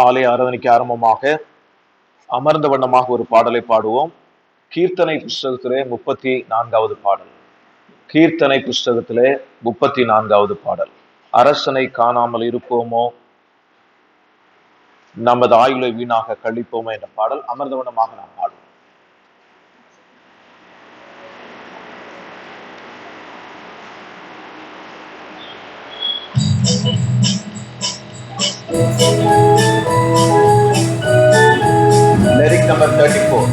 ஆலய ஆராதனைக்கு ஆரம்பமாக அமர்ந்த வண்ணமாக ஒரு பாடலை பாடுவோம். கீர்த்தனை புஸ்தகத்திலே 34வது பாடல். கீர்த்தனை புஸ்தகத்திலே 34வது பாடல். அரசனை காணாமல் இருப்போமோ, நமது ஆயுளை வீணாக கழிப்போமோ என்ற பாடல் அமர்ந்த வண்ணமாக நாம் பாடுவோம். Lyric number 34.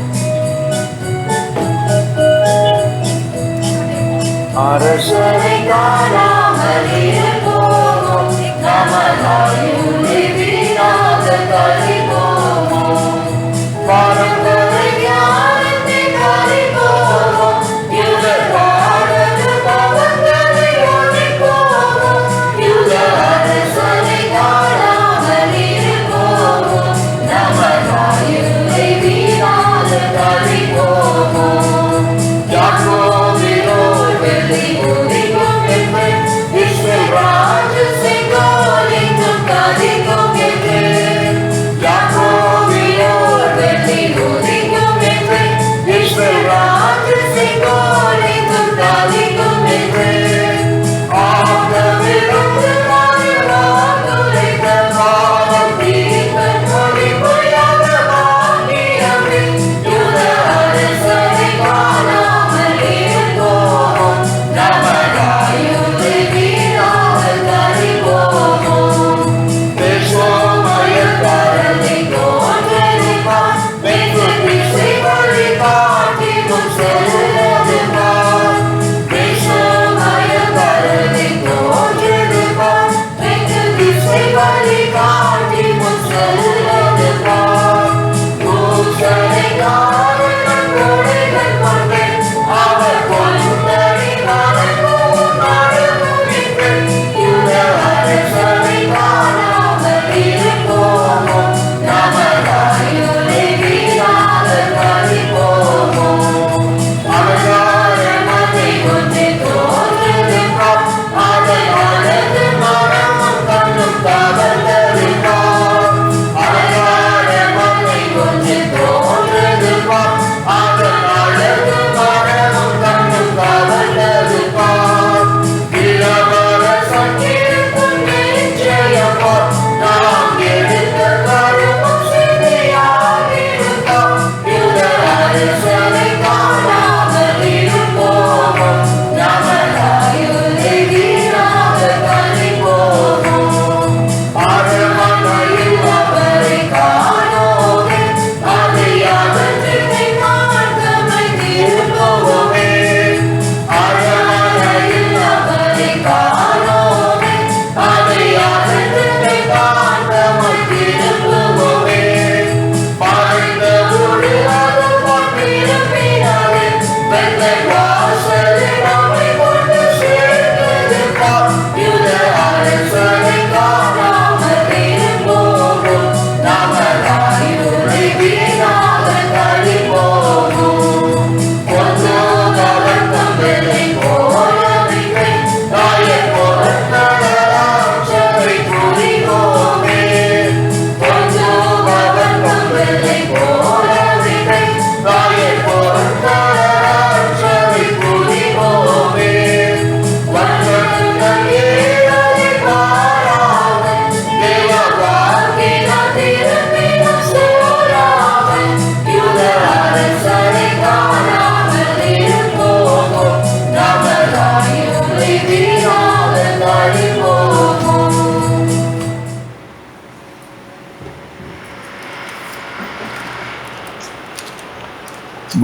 அரசனை காணாமல் இருப்போமோ, நமது ஆயுளை வீணாக கழிப்போமோ, பாரம்பரிய ஞானத்தை கழிப்போமோ, யுக பாடல் பவங்களை ஒழிப்போமோ, யுக அரசனை காணாமல் இருப்போமோ, நமது ஆயுளை வீணாக கழிப்போமோ.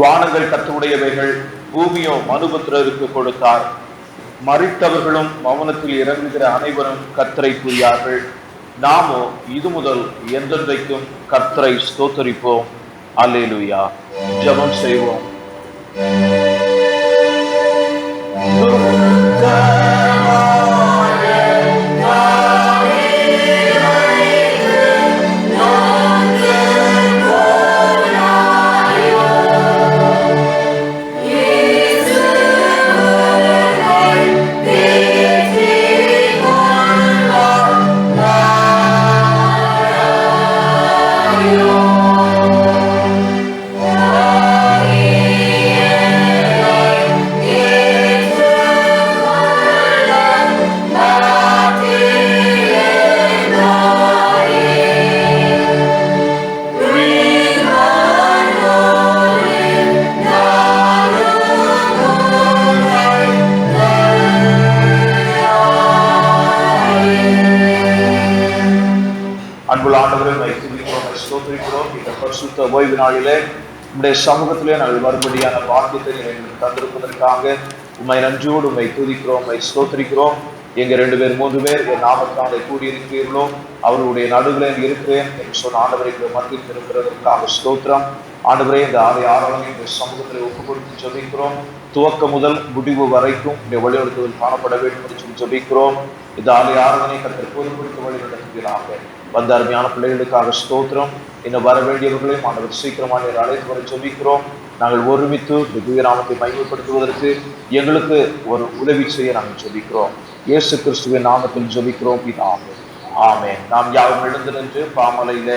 வானங்கள் கர்த்தருடையவைகள், பூமியோ மனுபுத்திரருக்கு கொடுத்தார். மரித்தவர்களும் மௌனத்தில் இறங்குகிற அனைவரும் கர்த்தரை கூறியார்கள். நாமோ இது முதல் என்றென்றைக்கும் கர்த்தரை ஸ்தோத்தரிப்போம். அல்லேலூயா. ஜெபம் செய்வோம். அன்புள்ள ஆண்டவரை துதிக்கிறோம், ஸ்தோத்திரிக்கிறோம். இந்த பரிசுத்த ஓய்வு நாளிலே உம்முடைய சமூகத்திலே நாங்கள் வரும்படியான பாக்கியத்தை எங்களுக்கு தந்திருப்பதற்காக உம்மை நன்றியோடு உம்மை துதிக்கிறோம், உம்மை ஸ்தோத்திரிக்கிறோம். எங்க 2 பேர் 3 பேர் என் நாமத்தாலே கூடியிருக்கிறீர்களோ அவர்களுடைய நடுவில் இருக்கிறேன் என்று சொன்ன ஆண்டவருக்கு மத்தியில் இருக்கிறதற்காக ஸ்தோத்திரம். ஆண்டவரே, இந்த ஆராதனை இந்த சமூகத்தில் ஒப்பு கொடுத்து ஜெபிக்கிறோம். துவக்கம் முதல் முடிவு வரைக்கும் இந்த வழிநடத்துதல் காணப்பட வேண்டும் என்று சொல்லி ஜெபிக்கிறோம். இந்த ஆராதனை கர்த்தர் பொறுப்படுத்த வழி நடத்துகிறாங்க. வந்த அருமையான பிள்ளைகளுக்காக ஸ்தோத்திரம். இன்னும் வர வேண்டியவர்களையும் ஆண்டவர் சீக்கிரமாக அழைத்து வர ஜெபிக்கிறோம். நாங்கள் ஒருமித்து திவ்ய நாமத்தை மகிமைப்படுத்துவதற்கு எங்களுக்கு ஒரு உதவி செய்ய நாங்கள் ஜெபிக்கிறோம். இயேசு கிறிஸ்துவின் நாமத்தில் ஜெபிக்கிறோம் பிதாவே, ஆமென். நாம் யாரும் எழுந்து நின்று பாமலையில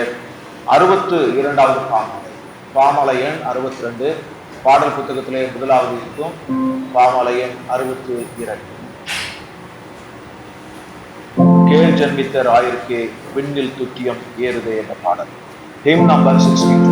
62வது பாமலை, பாமலை எண் 62 பாடல் புத்தகத்திலே முதலாவது இருக்கும். பாமலை எண் 62. கேள் ஜன்மித்த ராயிற்கே விண்ணில் துக்கியம் ஏறுதே என்ற பாடல். Him number 62.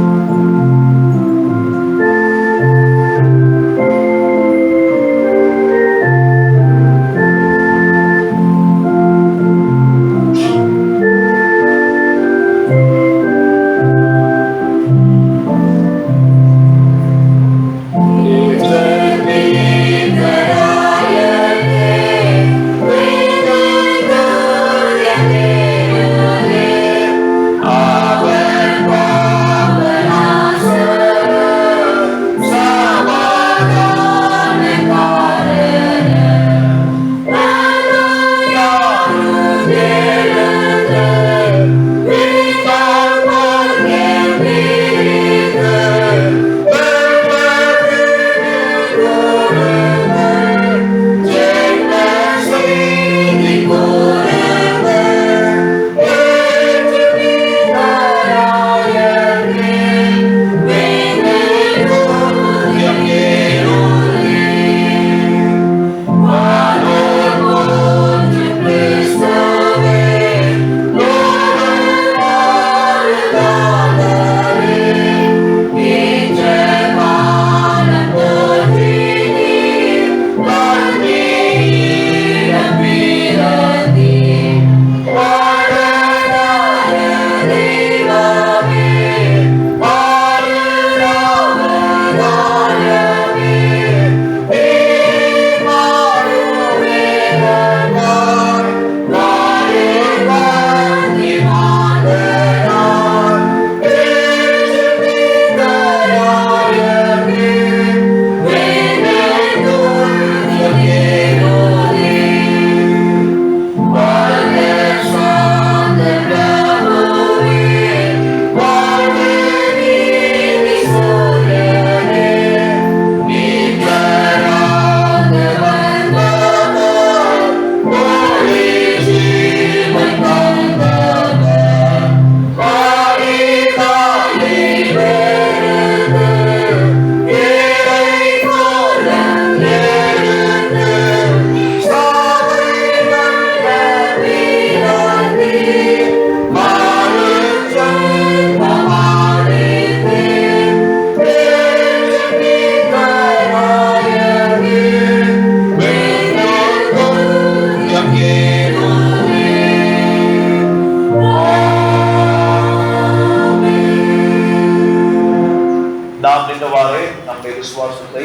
விசுவாசத்தை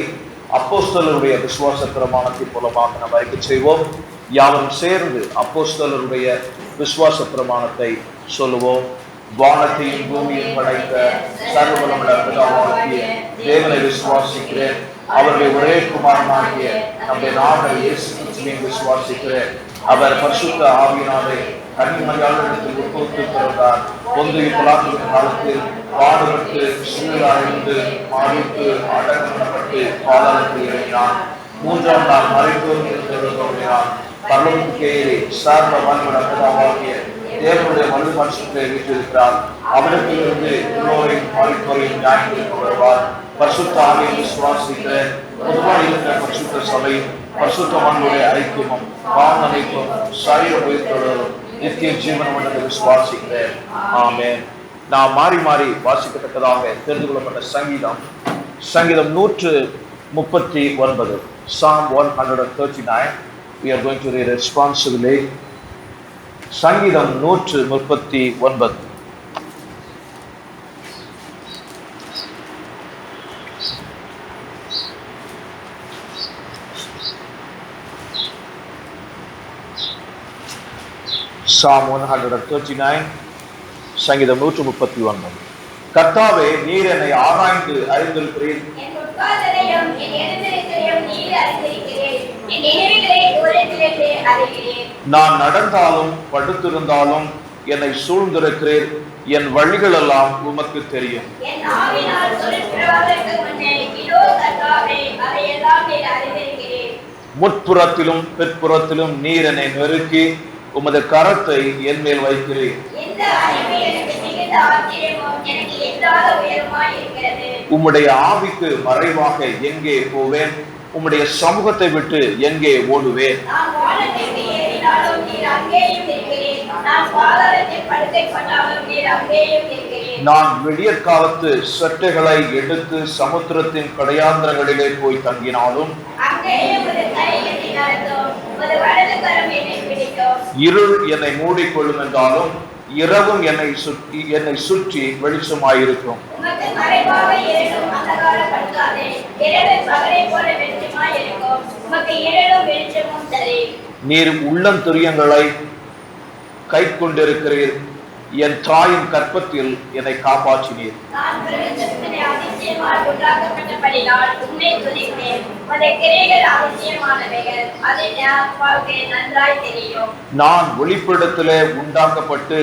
அப்போஸ்தலருடைய விசுவாச பிரமாணத்தின் மூலமாக நாம் அறிக்கை செய்வோம். யாவரும் சேர்ந்து அப்போஸ்தலருடைய விசுவாச பிரமாணத்தை சொல்லுவோம். வானத்தையும் பூமியையும் படைத்த சர்வவல்லமையுள்ள பிதாவாகிய தேவனை விசுவாசிக்கிறேன். அவருடைய ஒரே குமாரனாகிய நம்முடைய நாதர் இயேசு கிறிஸ்துவை விசுவாசிக்கிறேன். அவர் பரிசுத்த ஆவியினாலே கன்னிமரியாளிடத்தில் உட்புகுந்து பிறந்தார். பொந்திய பிலாத்துவின் காலத்தில் பாடுபட்டு சிலுவையிலிருந்து மரித்து அடக்கம் பண்ணப்பட்டு பாதாளத்தில் இறங்கினார். 3ஆம் நாள் மரித்தோரிலிருந்து எழுந்தருளினார். பரலோகத்துக்கு ஏறி சர்வ வல்லமையுள்ள பிதாவாகிய தேவனுடைய மறுபரிசுத்தத்தை வீற்றிருக்கிறார். அவரிடத்திலிருந்து எல்லோரையும் மரித்தோரையும் நியாயம் தீர்க்க வருவார். பரிசுத்த ஆவியை விசுவாசிக்கிற பொதுவாக இருக்கிற பரிசுத்த சபையும் பரிசுத்தவான்களுடைய ஐக்கியமும் பாவனைக்கும் சரீர உயிர்த்தொடரும் நித்திய ஜீவனம் என்று விசுவாசிக்கிறேன். ஆமென். நாம் மாறி மாறி வாசிக்கத்தக்கதாக தெரிந்து கொள்ளப்பட்ட சங்கீதம் 139, Psalm 139. We are going to read responsibly. சங்கீதம் 139. Psalm 139, சங்கீதம் 139. கர்த்தாவே, நீர் என்னை ஆராய்ந்து அறிந்திருக்கிறீர். நான் நடந்தாலும் படுத்திருந்தாலும் என்னை சூழ்ந்திருக்கிறீர். என் வழிகள் எல்லாம் உமக்கு தெரியும். முற்புறத்திலும் பிற்புறத்திலும் நீர் என்னை நெருக்கி உமது கரத்தை என் மேல் வைக்கிறீர். உம்முடைய ஆவிக்கு மறைவாக எங்கே போவேன்? உம்முடைய சமூகத்தை விட்டு எங்கே ஓடுவேன்? நான் விடியற் காலத்து சட்டைகளை எடுத்து சமுத்திரத்தின் கடையாந்திரங்களிலே போய் தங்கினாலும், இருள் என்னை மூடிக்கொள்ளும் என்றாலும், இரவும் என்னை சுற்றி வெளிச்சமாயிருக்கும். நீர் உள்ளந்துரியங்களை கை கொண்டிருக்கிறீர். என் தாயின் கற்பத்தில் என்னை காப்பாற்றினீர். நான் ஒளிப்பிடத்திலே உண்டாக்கப்பட்டு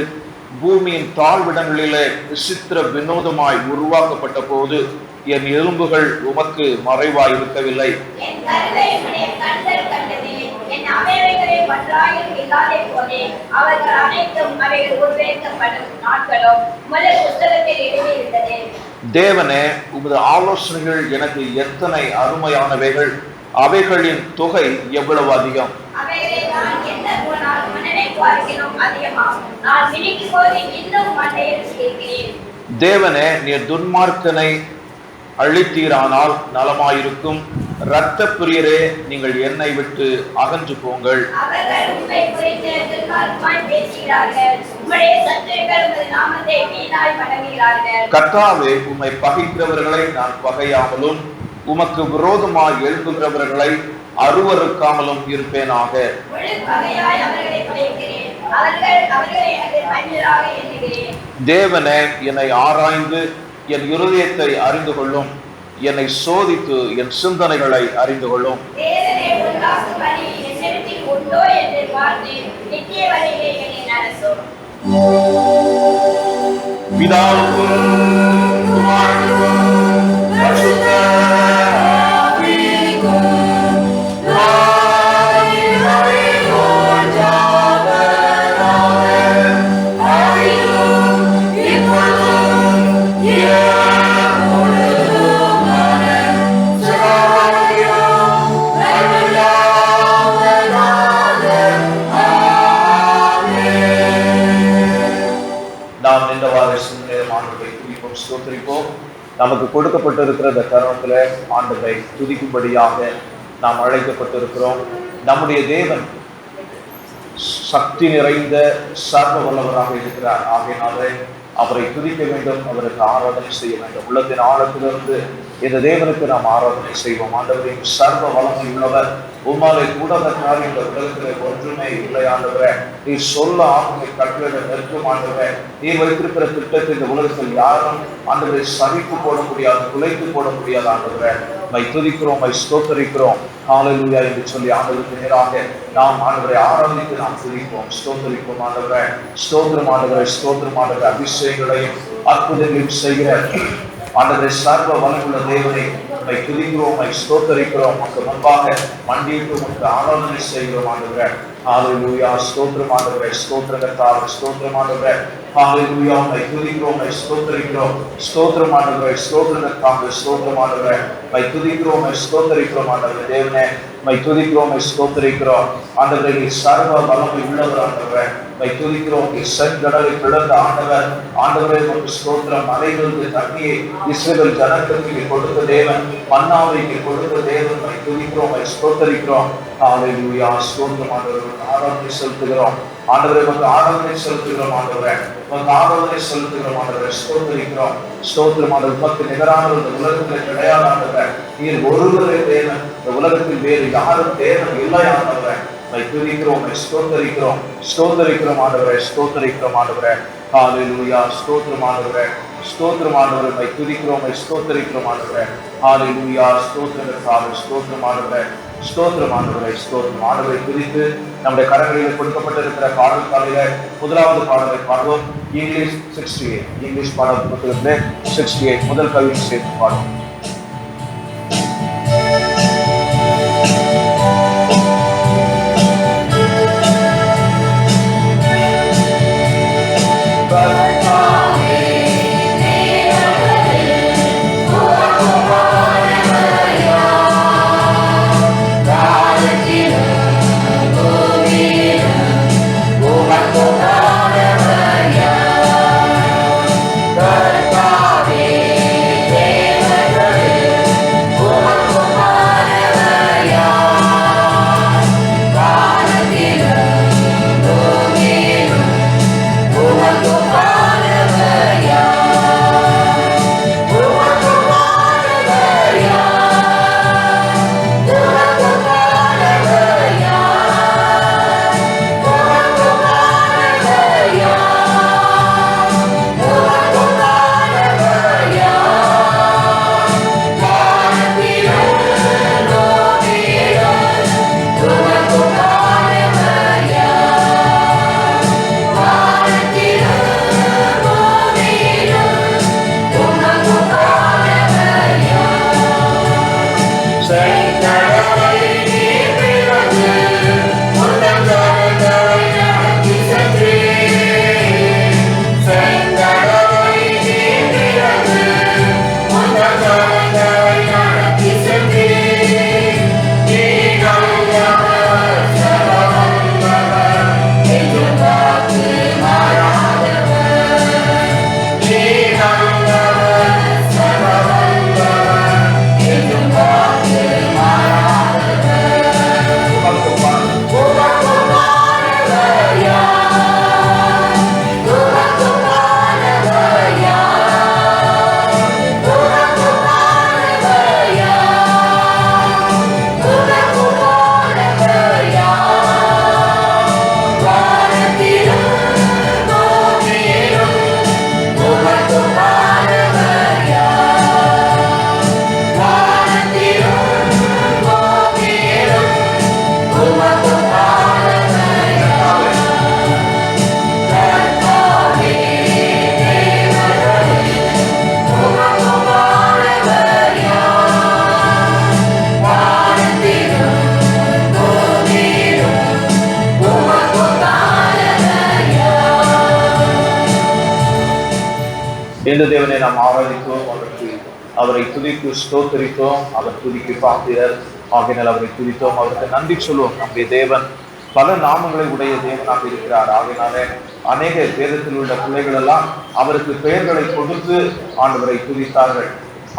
பூமியின் தாழ்விடங்களிலே விசித்திர வினோதமாய் உருவாக்கப்பட்ட போது என் எலும்புகள் உமக்கு மறைவாய் இருக்கவில்லை. தேவனே, உமது ஆலோசனைகள் எனக்கு எத்தனை அருமையானவைகள்! அவைகளின் தொகை எவ்வளவு அதிகம்! தேவனே, நீர் துன்மார்க்கனை அழித்தீரானால் நலமாயிருக்கும். இரத்த பிரியரே, நீங்கள் என்னை விட்டு அகன்று போங்கள். கர்த்தாவே, உம்மை பகைக்கிறவர்களை நான் பகையாமலும் உமக்கு விரோதமாய் எழும்புகிறவர்களை அருவருக்காமலும் இருப்பேனாக. தேவனே, என்னை ஆராய்ந்து என் இருதயத்தை அறிந்து கொள்ளும். என்னை சோதித்து என் சிந்தனைகளை அறிந்து கொள்ளும். நமக்கு கொடுக்கப்பட்டிருக்கிற இந்த தருணத்துல ஆண்டவரை துதிக்கும்படியாக நாம் அழைக்கப்பட்டிருக்கிறோம். நம்முடைய தேவன் சக்தி நிறைந்த சர்வ வல்லவராக இருக்கிறார். ஆகையினாலே அவரை துதிக்க வேண்டும், அவருக்கு ஆராதனை செய்ய வேண்டும். உள்ளத்தின் ஆழத்திலிருந்து இந்த தேவனுக்கு நாம் ஆராதனை செய்வோம். ஆண்டவரின் சர்வ வல்லமை உள்ளவர், உம்மாலை கூடாத காரியம் இந்த உலகத்தில் ஒன்றுமே இல்லை. ஆண்டவரே, நீ சொல்ல ஆண்மை கட்டளை நிற்கும். ஆண்டவரே, நீ வைத்திருக்கிற திட்டத்தை இந்த உலகத்தில் யாரும் ஆண்டவரை சகித்து போட முடியாது, குலைத்து போட முடியாது. ஆண்டவரே, மை துதிக்கிறோம், மை ஸ்தோத்தரிக்கிறோம். ஹல்லேலூயா என்று சொல்லி ஆண்டவருக்கு நேராக நாம் ஆண்டவரை ஆராதித்து நாம் துதிப்போம், ஸ்தோத்தரிப்போம். ஆண்டவரே, ஸ்தோத்திரம் ஆண்டவரை, ஸ்தோத்திரம் ஆண்டவரை. அபிஷேகங்களையும் அற்புதங்களையும் செய்கிற ஆண்டவரை சர்வ வல்லமையுள்ள தேவனை மை துதிக்கிறோம், மை ஸ்தோத்தரிக்கிறோம். மக்கள் முன்பாக மண்டியிட்டு உமக்கு ஆராதனை செய்கிறோம். ஆண்டவரே, ஹல்லேலூயா. ஸ்தோத்திரம் ஆண்டவரே, ஸ்தோத்திர கர்த்தாவே, ஸ்தோத்திரம் ஆண்டவரே. ஹல்லேலூயா. மை துதிக்கிறோம், மை ஸ்தோத்தரிக்கிறோம். ஸ்தோத்திரம் ஆண்டவரே, ஸ்தோத்திர கர்த்தாவே, ஸ்தோத்திரம் ஆண்டவரே. மை துதிக்கிறோம், மை ஸ்தோத்தரிக்கிறோம். ஆண்டவரே தேவனே, மை துதிக்கிறோம், மை ஸ்தோத்தரிக்கிறோம். ஆண்டவரே, நீ சர்வ வல்லமை உள்ளவர். ஆண்டவரே, மை துதிக்கிறோம். நீ செங்கடலை பிளந்த ஆண்டவர். ஆண்டவரே, உமக்கு ஸ்தோத்திரம். மலைகளுக்கு தண்ணியை இஸ்ரவேல் ஜனங்களுக்கு கொடுத்த தேவன், மன்னாவை கொடுத்த தேவன். மை துதிக்கிறோம், ஸ்தோத்தரிக்கிறோம். ஹalleluya. ஸ்தோத்திரம் ஆண்டவரே, ஆராதனை செலுத்துகிறோம் ஆண்டவரே, உமக்கு ஆராதனை செலுத்துகிறோம் ஆண்டவரே, உமக்கு ஆராதனை செலுத்துகிறோம் ஆண்டவரே, ஸ்தோத்தரிக்கிறோம். ஸ்தோத்திரம் ஆண்டவரே, உமக்கு நிகரான இந்த உலகத்தில் கிடையாது ஆண்டவரே. நீர் ஒருவரே தேவன், இந்த உலகத்தில் வேறு யாரும் தேவன் இல்லை ஆண்டவரே. துதிக்கிறோம், ஸ்தோத்தரிக்கிறோம், ஸ்தோத்தரிக்கிறோம் ஆண்டவரே, ஸ்தோத்தரிக்கிறோம் ஆண்டவரே. ஹalleluya. ஸ்தோத்திரம் ஆண்டவரே, ஸ்தோத்திரம் ஆண்டவரே, துதிக்கிறோம், ஸ்தோத்தரிக்கிறோம் ஆண்டவரே. ஹalleluya. ஸ்தோத்திரம், ஸ்தோத்திரம் ஆண்டவரே, ஸ்தோத்திரம் ஆண்டவரே, ஸ்தோத்திரம் ஆண்டவரை குறித்து நம்முடைய கரங்களில் கொடுக்கப்பட்டிருக்கிற பாடல் காலையில முதலாவது பாடலை பாடுவோம். இங்கிலீஷ் 68, இங்கிலீஷ் பாடல் புத்தகத்திலே 68 முதல் கவியை சேர்த்து பாடுவோம். இந்த தேவனை நாம் ஆராதித்தோம், அவரை துதித்து ஸ்தோத்தரித்தோம். அவர் துதிக்கு பாத்திரர் ஆகினால் அவரை துதித்தோம், அவருக்கு நன்றி சொல்லுவோம். நம்முடைய தேவன் பல நாமங்களை உடைய தேவனாக இருக்கிறார். ஆகினாலே அநேக வேதத்தில் உள்ள பிள்ளைகள் எல்லாம் அவருக்கு பெயர்களை கொடுத்து ஆண்டவரை துதித்தார்கள்.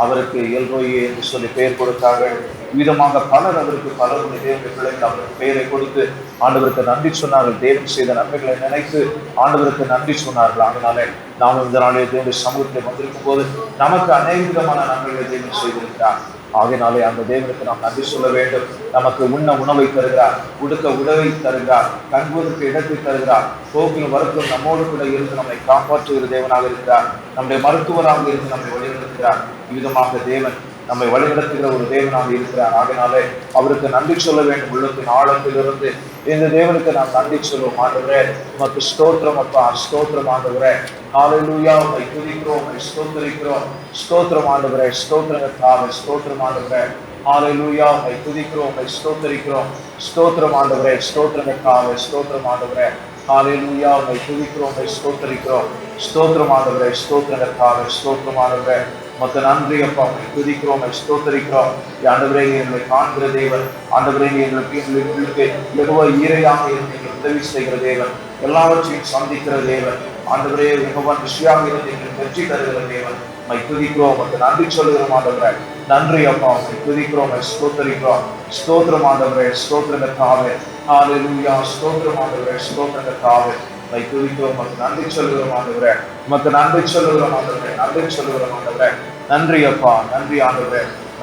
அவருக்கு எல்ரோயே என்று சொல்லி பெயர் கொடுத்தார்கள். விதமாக பலர் அவருக்கு பலருடைய தேவனுடைய பிள்ளைகள் அவருக்கு பெயரை கொடுத்து ஆண்டவருக்கு நன்றி சொன்னார்கள். தேவன் செய்த நன்மைகளை நினைத்து ஆண்டவருக்கு நன்றி சொன்னார்கள். அதனாலே நாம் இந்த நாளில் தேவனுடைய சமூகத்தில் வந்திருக்கும் போது நமக்கு அநேக விதமான நன்மைகளை தேவன் செய்திருக்கிறார். ஆகினாலே அந்த தேவனுக்கு நாம் நன்றி சொல்ல வேண்டும். நமக்கு உண்ண உணவை தருகிறார், உடுக்க உடவை தருகிறார், தங்குவதற்கு இடத்தை தருகிறார், போக்கிலும் வரத்திலும் நம்மோடு கூட இருந்து நம்மை காப்பாற்றுகிற தேவனாக இருக்கிறார். நம்முடைய மருத்துவராக இருந்து நம்மை வழிநடத்துகிறார். விதமாக தேவன் நம்மை வழிநடத்துகிற ஒரு தேவனாக இருக்கிறார். ஆகினாலே அவருக்கு நன்றி சொல்ல வேண்டும். உள்ளத்தின் ஆழத்திலிருந்து இந்த தேவனுக்கு நாம் நன்றி சொல்லுவோம். ஆண்டவரே உமக்கு ஸ்தோத்திரம் அப்பா, ஸ்தோத்திரம் ஆண்டவரே. ஹல்லேலூயா, உம்மை துதிக்கிறோம், உம்மை ஸ்தோத்திரிக்கிறோம். ஸ்தோத்திரம் ஆண்டவரே, ஸ்தோத்திரத்தாவே, ஸ்தோத்திரம் ஆண்டவரே. ஹல்லேலூயா, உம்மை துதிக்கிறோம், உம்மை ஸ்தோத்திரிக்கிறோம். ஸ்தோத்திரம் ஆண்டவரே, ஸ்தோத்திரத்தாவே, ஸ்தோத்திரம் ஆண்டவரே. ஹல்லேலூயா, உம்மை துதிக்கிறோம், உம்மை ஸ்தோத்திரிக்கிறோம். ஸ்தோத்திரம் ஆண்டவரே, ஸ்தோத்திரத்தாவே, ஸ்தோத்திரம் ஆண்டவரே. மொத்த நன்றி அப்பா, உம்மை துதிக்கிறோம், உம்மை ஸ்தோத்திரிக்கிறோம். ஆண்டவரே எங்களை காண்கிற தேவன், ஆண்டவரே எங்களுக்கு மிகவும் ஈரையாக இருந்து உதவி செய்கிற தேவன், எல்லாவற்றையும் சந்திக்கிற தேவன், ஆண்டவரே மிகவும் ருசியாக இருந்து எங்களுக்கு வெற்றி தருகிற தேவன், உம்மை துதிக்கிறோம், உமக்கு நன்றி சொல்லுகிறோம். ஆண்டவரே நன்றி அப்பா, துதிக்கிறோம், ஸ்தோத்தரிக்கிறோம். ஸ்தோத்திரம் ஆண்டவரே, ஸ்தோத்திர கர்த்தாவே. ஹalleluya, ஸ்தோத்திரம் ஆண்டவரே, ஸ்தோத்திர கர்த்தாவே. துதிக்கிறோம், உமக்கு நன்றி சொல்லுகிறோம் ஆண்டவரே, உமக்கு நன்றி சொல்லுகிறோம் ஆண்டவரே, நன்றி சொல்லுகிறோம் ஆண்டவரே. நன்றி அப்பா, நன்றி ஆண்டவரே.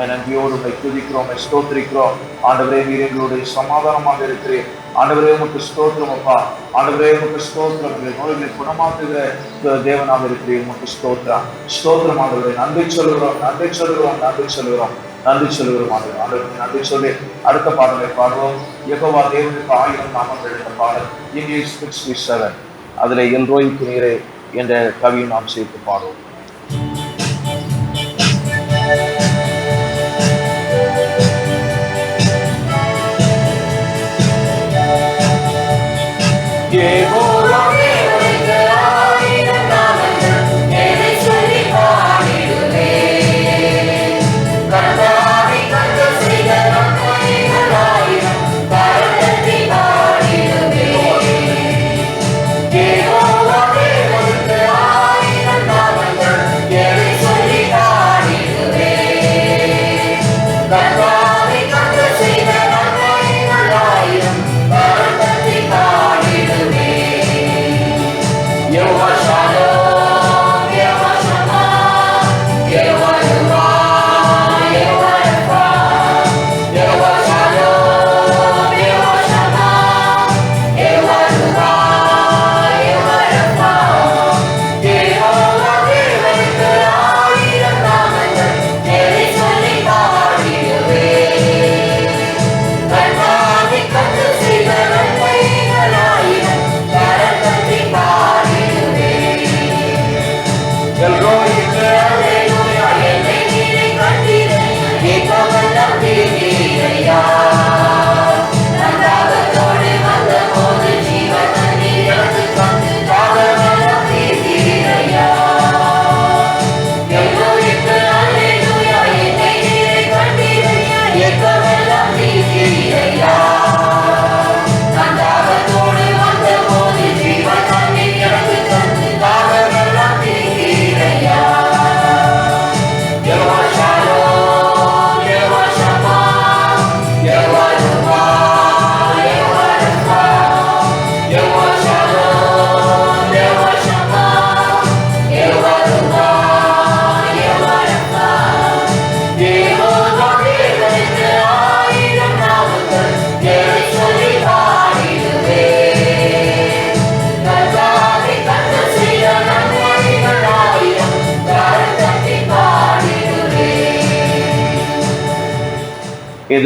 நன்றியோடு துதிக்கிறோம், ஸ்தோத்திரிக்கிறோம். ஆண்டவரே, நீர் எங்களுடைய சமாதானமாக இருக்கிறேன். ஆண்டவரே, உமக்கு ஸ்தோத்திரம் அப்பா. ஆண்டவரே, உமக்கு ஸ்தோத்திரம். நோய்களை குணமாக்குகிற தேவனாக இருக்கிறேன். உமக்கு ஸ்தோத்திரம், ஸ்தோத்திரம் ஆண்டவரே. நன்றி சொல்லுகிறோம், நன்றி சொல்லுகிறோம், நன்றி சொல்லுகிறோம், நன்றி சொல்லுகிறோம் ஆண்டவரே. ஆண்டவருக்கு நன்றி சொல்லி அடுத்த பாடலை பாடுவோம். யெகோவா தேவனுக்கு 1000 நாமங்கள் என்ற பாடல், இங்கிலீஷ் 67. அதில் எல்ரோய்க்கு நீரே என்ற கவியை நாம் சேர்த்து பாடுவோம்.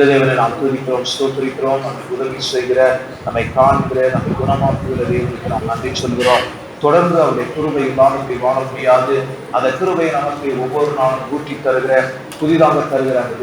தேவனை நாம் துதிக்கிறோம், ஸ்தோத்திரிக்கிறோம். நமக்கு உதவி செய்கிற, நம்மை காண்கிற, நம்மை குணமாக்குகிற தேவனுக்கு நாம் நன்றி சொல்கிறோம். தொடர்ந்து அவருடைய கிருபை இல்லாமல் வாழ முடியாது. அந்த கிருபை நமக்கு ஒவ்வொரு நாளும் ஊற்றி தருகிற, புதிதாக தருகிற அந்த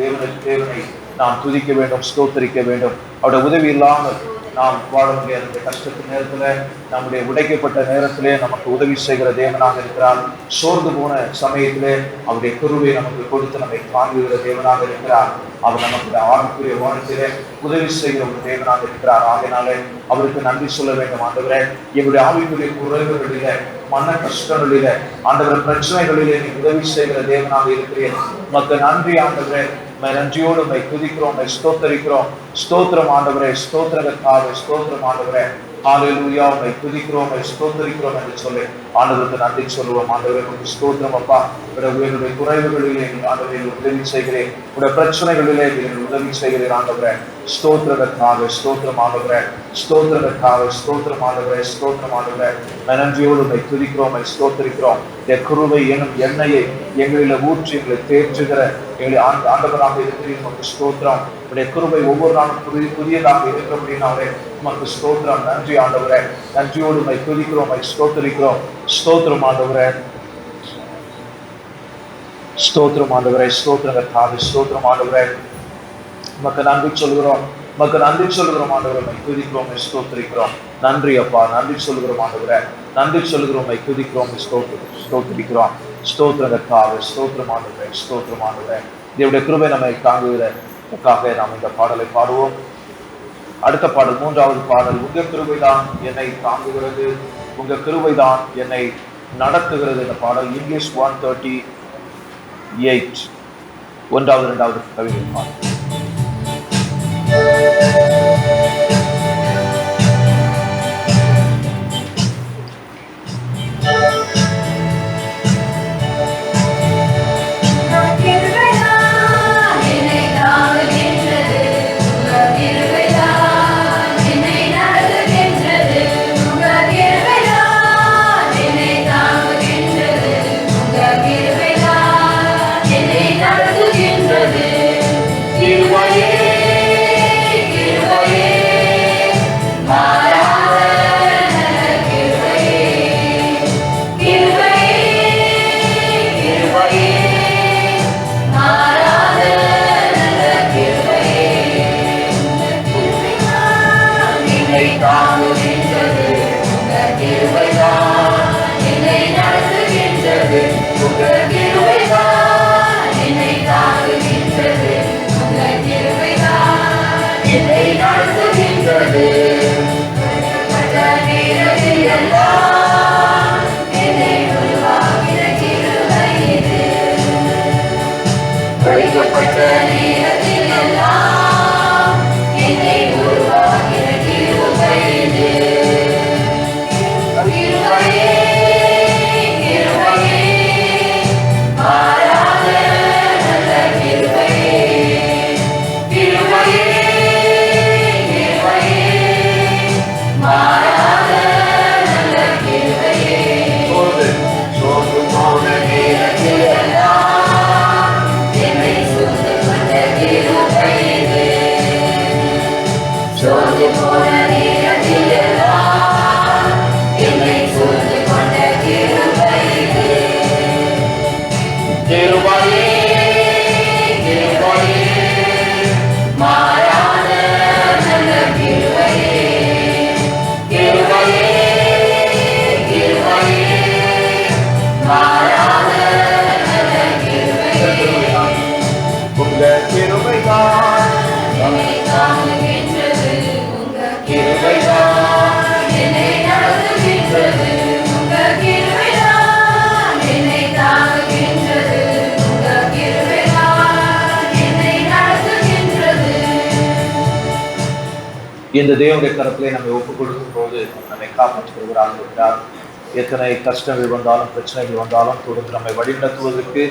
தேவனை நாம் துதிக்க வேண்டும், ஸ்தோத்தரிக்க வேண்டும். அவருடைய உதவி இல்லாமல் நாம் வாழ முடியாது. இந்த கஷ்டத்தின் நேரத்துல, நம்முடைய உடைக்கப்பட்ட நேரத்திலே நமக்கு உதவி செய்கிற தேவனாக இருக்கிறார். சோர்ந்து போன சமயத்திலே அவருடைய கிருபை நமக்கு கொடுத்து நம்மை தாங்குகிற தேவனாக இருக்கிறார். அவர் நமக்கு ஆணுக்குரிய வாழ்க்கையிலே உதவி செய்கிற ஒரு தேவனாக இருக்கிறார். ஆகையினாலே அவருக்கு நன்றி சொல்ல வேண்டும். ஆண்டவரே, எங்களுடைய ஆவிக்குரிய குறைவுகளிலே, மன கஷ்டங்களிலே, ஆண்டவர் பிரச்சனைகளிலே நீ உதவி செய்கிற தேவனாக இருக்கிறேன். உமக்கு நன்றி ஆண்டவரே. நன்றியோடு துதிக்கிறோம், ஸ்தோத்தரிக்கிறோம். ஸ்தோத்திரம் ஆண்டவரே, ஸ்தோத்திரகத்தாவே, ஸ்தோத்திரம் ஆண்டவரே. ஹalleluya, துதிக்கிறோம், ஸ்தோத்தரிக்கிறோம் என்று சொல்லி ஆண்டவருக்கு நன்றி சொல்லுவோம். ஆண்டவரே, ஸ்தோத்திரம் அப்பா. உங்களுடைய குறைவுகளிலே ஆண்டவரே உதவி செய்கிறேன். உங்களுடைய பிரச்சனைகளிலே உதவி செய்கிறேன் ஆண்டவரே. ஸ்தோத்திரகத்தாவே, ஸ்தோத்திரம் ஆண்டவரே, ஸ்தோத்திரகத்தாவே, ஸ்தோத்திரம் ஆண்டவரே, ஸ்தோத்திரம் ஆண்டவரே. நன்றியோடு துதிக்கிறோம், ஸ்தோத்தரிக்கிறோம். கிருபை எனும் எண்ணெயை எங்களில ஊற்றி எங்களை தேற்றுகிற எங்களை ஆண்டவராக இருக்கிறீர். உமக்கு ஸ்தோத்திரம். உடைய கிருபை ஒவ்வொரு நாளும் புதியதாக இருக்க அப்படின்னாவே உமக்கு ஸ்தோத்திரம். நன்றி ஆண்டவரே. நன்றியோடு துதிக்கிறோம், ஸ்தோத்தரிக்கிறோம். ஸ்தோத்திரம் ஆண்டவரே, ஸ்தோத்திரம் ஆண்டவரே, ஸ்தோத்திரகத்தாவே, ஸ்தோத்திரம் ஆண்டவரே. உமக்கு நன்றி சொல்கிறோம், உமக்கு நன்றி சொல்கிறோம் ஆண்டவரை. துதிக்கிறோம், ஸ்தோத்தரிக்கிறோம். நன்றி அப்பா, நன்றி சொல்கிறோம் ஆண்டவரே. நன்றி சொல்கிறோம், துதிக்கிறோம், ஸ்தோத்தரிக்கிறோம். ஸ்தோத்திரகத்தாவே, ஸ்தோத்திரம் ஆண்டவரே, ஸ்தோத்திரம் ஆண்டவரே. தேவனுடைய கிருபை நம்மை தாங்குவதற்காக நாம் இந்த பாடலை பாடுவோம். அடுத்த பாடல், 3வது பாடல். உங்க கிருபைதான் என்னை தாங்குகிறது, உங்க கிருபைதான் என்னை நடத்துகிறது. இந்த பாடல் இங்கிலீஷ் 138. 1வது 2வது கவிதை பாருங்கள். இந்த தேவனுடைய கரத்திலே நம்மை ஒப்புக் கொடுக்கும் போது நம்மை காப்பாற்றுகிறார் இருக்கிறார். எத்தனை கஷ்டங்கள் வந்தாலும் பிரச்சனைகள் வந்தாலும் தொடர்ந்து நம்மை வழிநடத்துவதற்கு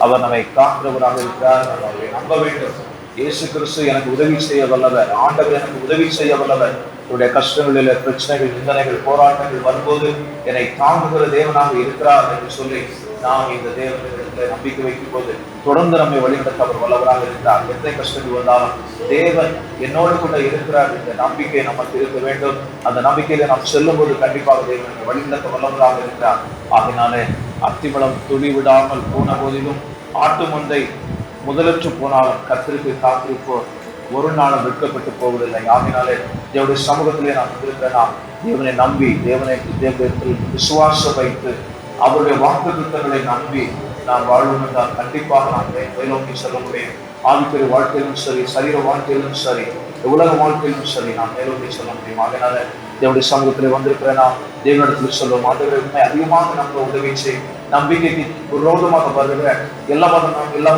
அவர் நம்மை காக்கிறவராக இருக்கிறார். நம்ம அவரை நம்ப வேண்டும். இயேசு கிறிஸ்து எனக்கு உதவி செய்ய வல்லவர், ஆண்டவர் எனக்கு உதவி செய்ய வல்லவர். என்னுடைய கஷ்டங்களில் பிரச்சனைகள் நிந்தனைகள் போராட்டங்கள் வரும்போது என்னை தாங்குகிற தேவனாக இருக்கிறார் என்று சொல்லி நாம் இந்த தேவனிடத்தில் நம்பிக்கை வைக்கும் போது தொடர்ந்து நம்மை வழிநடத்த அவர் வல்லவராக இருக்கிறார். எத்தனை கஷ்டங்கள் வந்தாலும் தேவன் என்னோடு கூட இருக்கிறார் என்ற நம்பிக்கை நமக்கு இருக்க வேண்டும். அந்த நம்பிக்கையில நாம் செல்லும் போது கண்டிப்பாக தேவன் வழிநடத்த வல்லவராக இருக்கிறார். ஆகினாலே அத்திமலம் துளி விடாமல் போன போதிலும் ஆட்டு மந்தை முதலற்று போனாலும் கர்த்தருக்கு காத்திருப்போர் ஒரு நாளும் வெட்கப்பட்டு போவதில்லை. ஆகினாலே தேவனுடைய சமூகத்திலே நாம் இருக்கிற நாம் தேவனை நம்பி தேவனிடத்தில் விசுவாசம் வைத்து அவருடைய வாக்குத்தத்தங்களை நம்பி நாம் வாழ்வோம் தான் கண்டிப்பாக நாம் மேலோக்கி செல்ல முடியும். ஆவிக்குரிய வாழ்க்கையிலும் சரி, சரீர வாழ்க்கையிலும் சரி, உலக வாழ்க்கையிலும் சரி நாம் மேலோக்கி செல்ல முடியும். அதனால தேவனுடைய சமூகத்திலே வந்திருக்கிற நாம் தேவனிடத்தில் சொல்லுவோம், ஆண்டவரை அதிகமாக நம்ம உதவி செய்யும். நம்பிக்கைக்கு விரோதமாக வருகிற எல்லா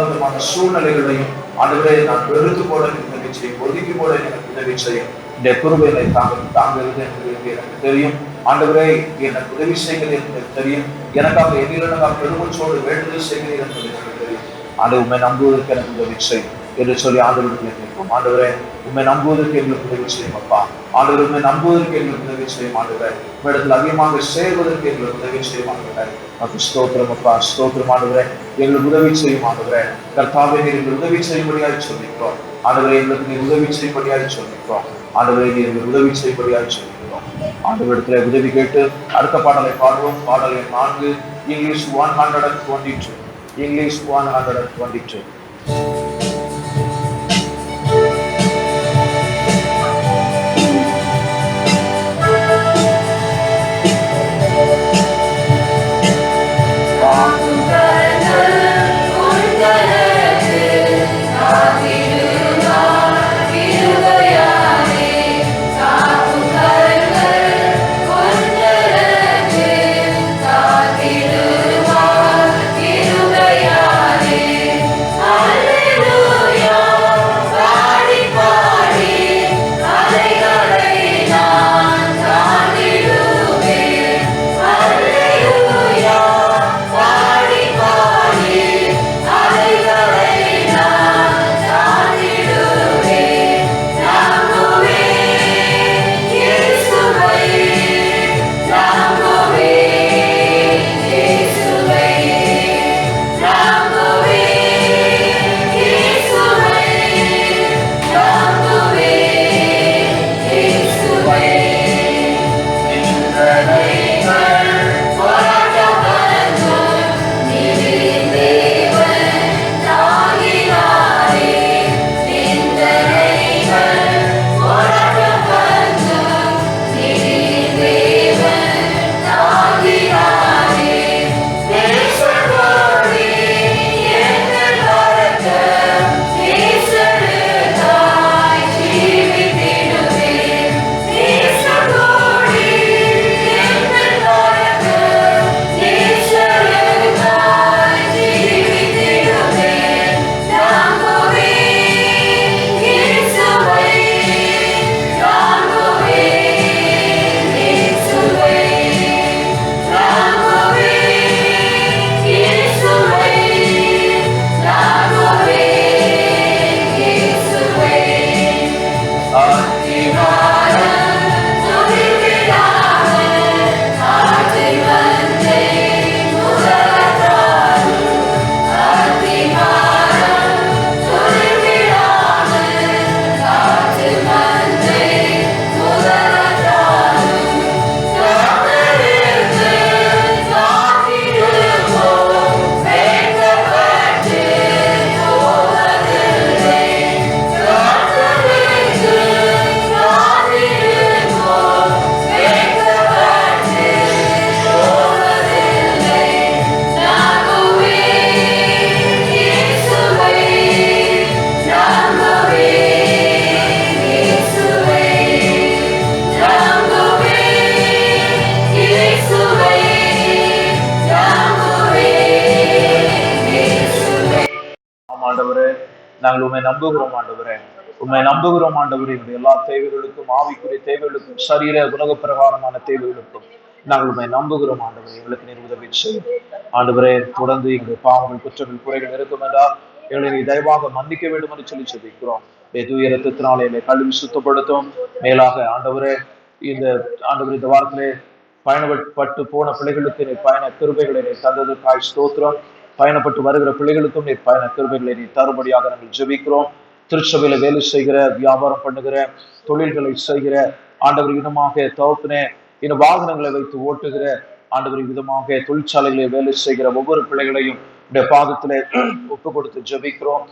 விதமான சூழ்நிலைகளையும் ஆண்டவரை நான் வெறுத்து போட உதவி செய்யும், ஒதுக்கி போட எனக்கு உதவி செய்யும். இந்த குருவைகளை தாங்கிறது எனக்கு தெரியும். ஆண்டவரே எனக்கு உதவி செய்கிறது எனக்கு தெரியும். எனக்காக எதிராக பெருமச்சோடு வேண்டுதல் செய்கிறது என்பது எனக்கு தெரியும். ஆண்டவர் உண்மை நம்புவதற்கு எனக்கு உதவி செய்யும் என்று சொல்லி ஆண்டவருக்கு கேட்போம். ஆண்டவரே உண்மை நம்புவதற்கு எங்களுக்கு உதவி செய்யும் அப்பா. ஆண்டவர் உண்மை நம்புவதற்கு எங்களுக்கு உதவி செய்யும் ஆண்டவரே. உம்மிடத்தில் அதிகமாக சேர்வதற்கு எங்களுக்கு உதவி செய்யும் ஆண்டவரே. அப்போ ஸ்தோத்திரம் அப்பா, ஸ்தோத்திரம் ஆண்டவரே. எங்களுக்கு உதவி செய்யும் ஆண்டவரே. கர்த்தாவே நீர் எங்களுக்கு உதவி செய்யும்படியாக சொல்லிக்கிறோம் ஆண்டவரே. எங்களுக்கு நீர் உதவி செய்யும்படியாக சொல்லிக்கிறோம் ஆண்டவரே. நீர் எங்களுக்கு உதவி செய்யும்படியாக சொல்லிக்கிறோம் ஆண்டவரிடத்துல உதவி கேட்டு அடுத்த பாடலை பாடுவோம். பாடல் எண் 4, இங்கிலீஷ் 122. இங்கிலீஷ் 122. ஆ நாங்கள் உண்மை நம்புகிறோம் ஆண்டவரே. உண்மை நம்புகிறோம் ஆண்டவரே. எல்லா தேவைகளுக்கும், ஆவிக்குரிய தேவைகளுக்கும், சரீர உலக பிரகாரமான தேவைகளுக்கும் நாங்கள் உண்மை நம்புகிறோம் ஆண்டவரே. எங்களுக்கு நீர் உதவி செய்யும் ஆண்டவரே. தொடர்ந்து எங்களுடைய பாவங்கள், குற்றங்கள், குறைகள் இருக்கும் என்றால் எங்களை நீ தயவாக மன்னிக்க வேண்டும் என்று சொல்லி சொல்லிக்கிறோம். தூய ரத்தத்தினாலே என்னை கழுவி சுத்தப்படுத்தும். மேலாக ஆண்டவரே, இந்த ஆண்டவரே இந்த வாரத்திலே பயணப்பட்டு போன பிள்ளைகளுக்கு நீ பயண கிருபைகளை நீ தந்ததற்காய் ஸ்தோத்திரம். பயணப்பட்டு வருகிற பிள்ளைகளுக்கும் நீ பயண கிருபைகளை நீ தரும்படியாக நாங்கள் ஜெபிக்கிறோம். திருச்சபையில வேலை செய்கிற, வியாபாரம் பண்ணுகிற, தொழில்களை செய்கிற ஆண்டவர் விதமாக தகப்பனே, இன்னும் வாகனங்களை வைத்து ஓட்டுகிற ஆண்டவர் விதமாக தொழிற்சாலைகளில் வேலை செய்கிற ஒவ்வொரு பிள்ளைகளையும் இந்த பாதத்திலே ஒப்பு கொடுத்து ஜெபிக்கிறோம்.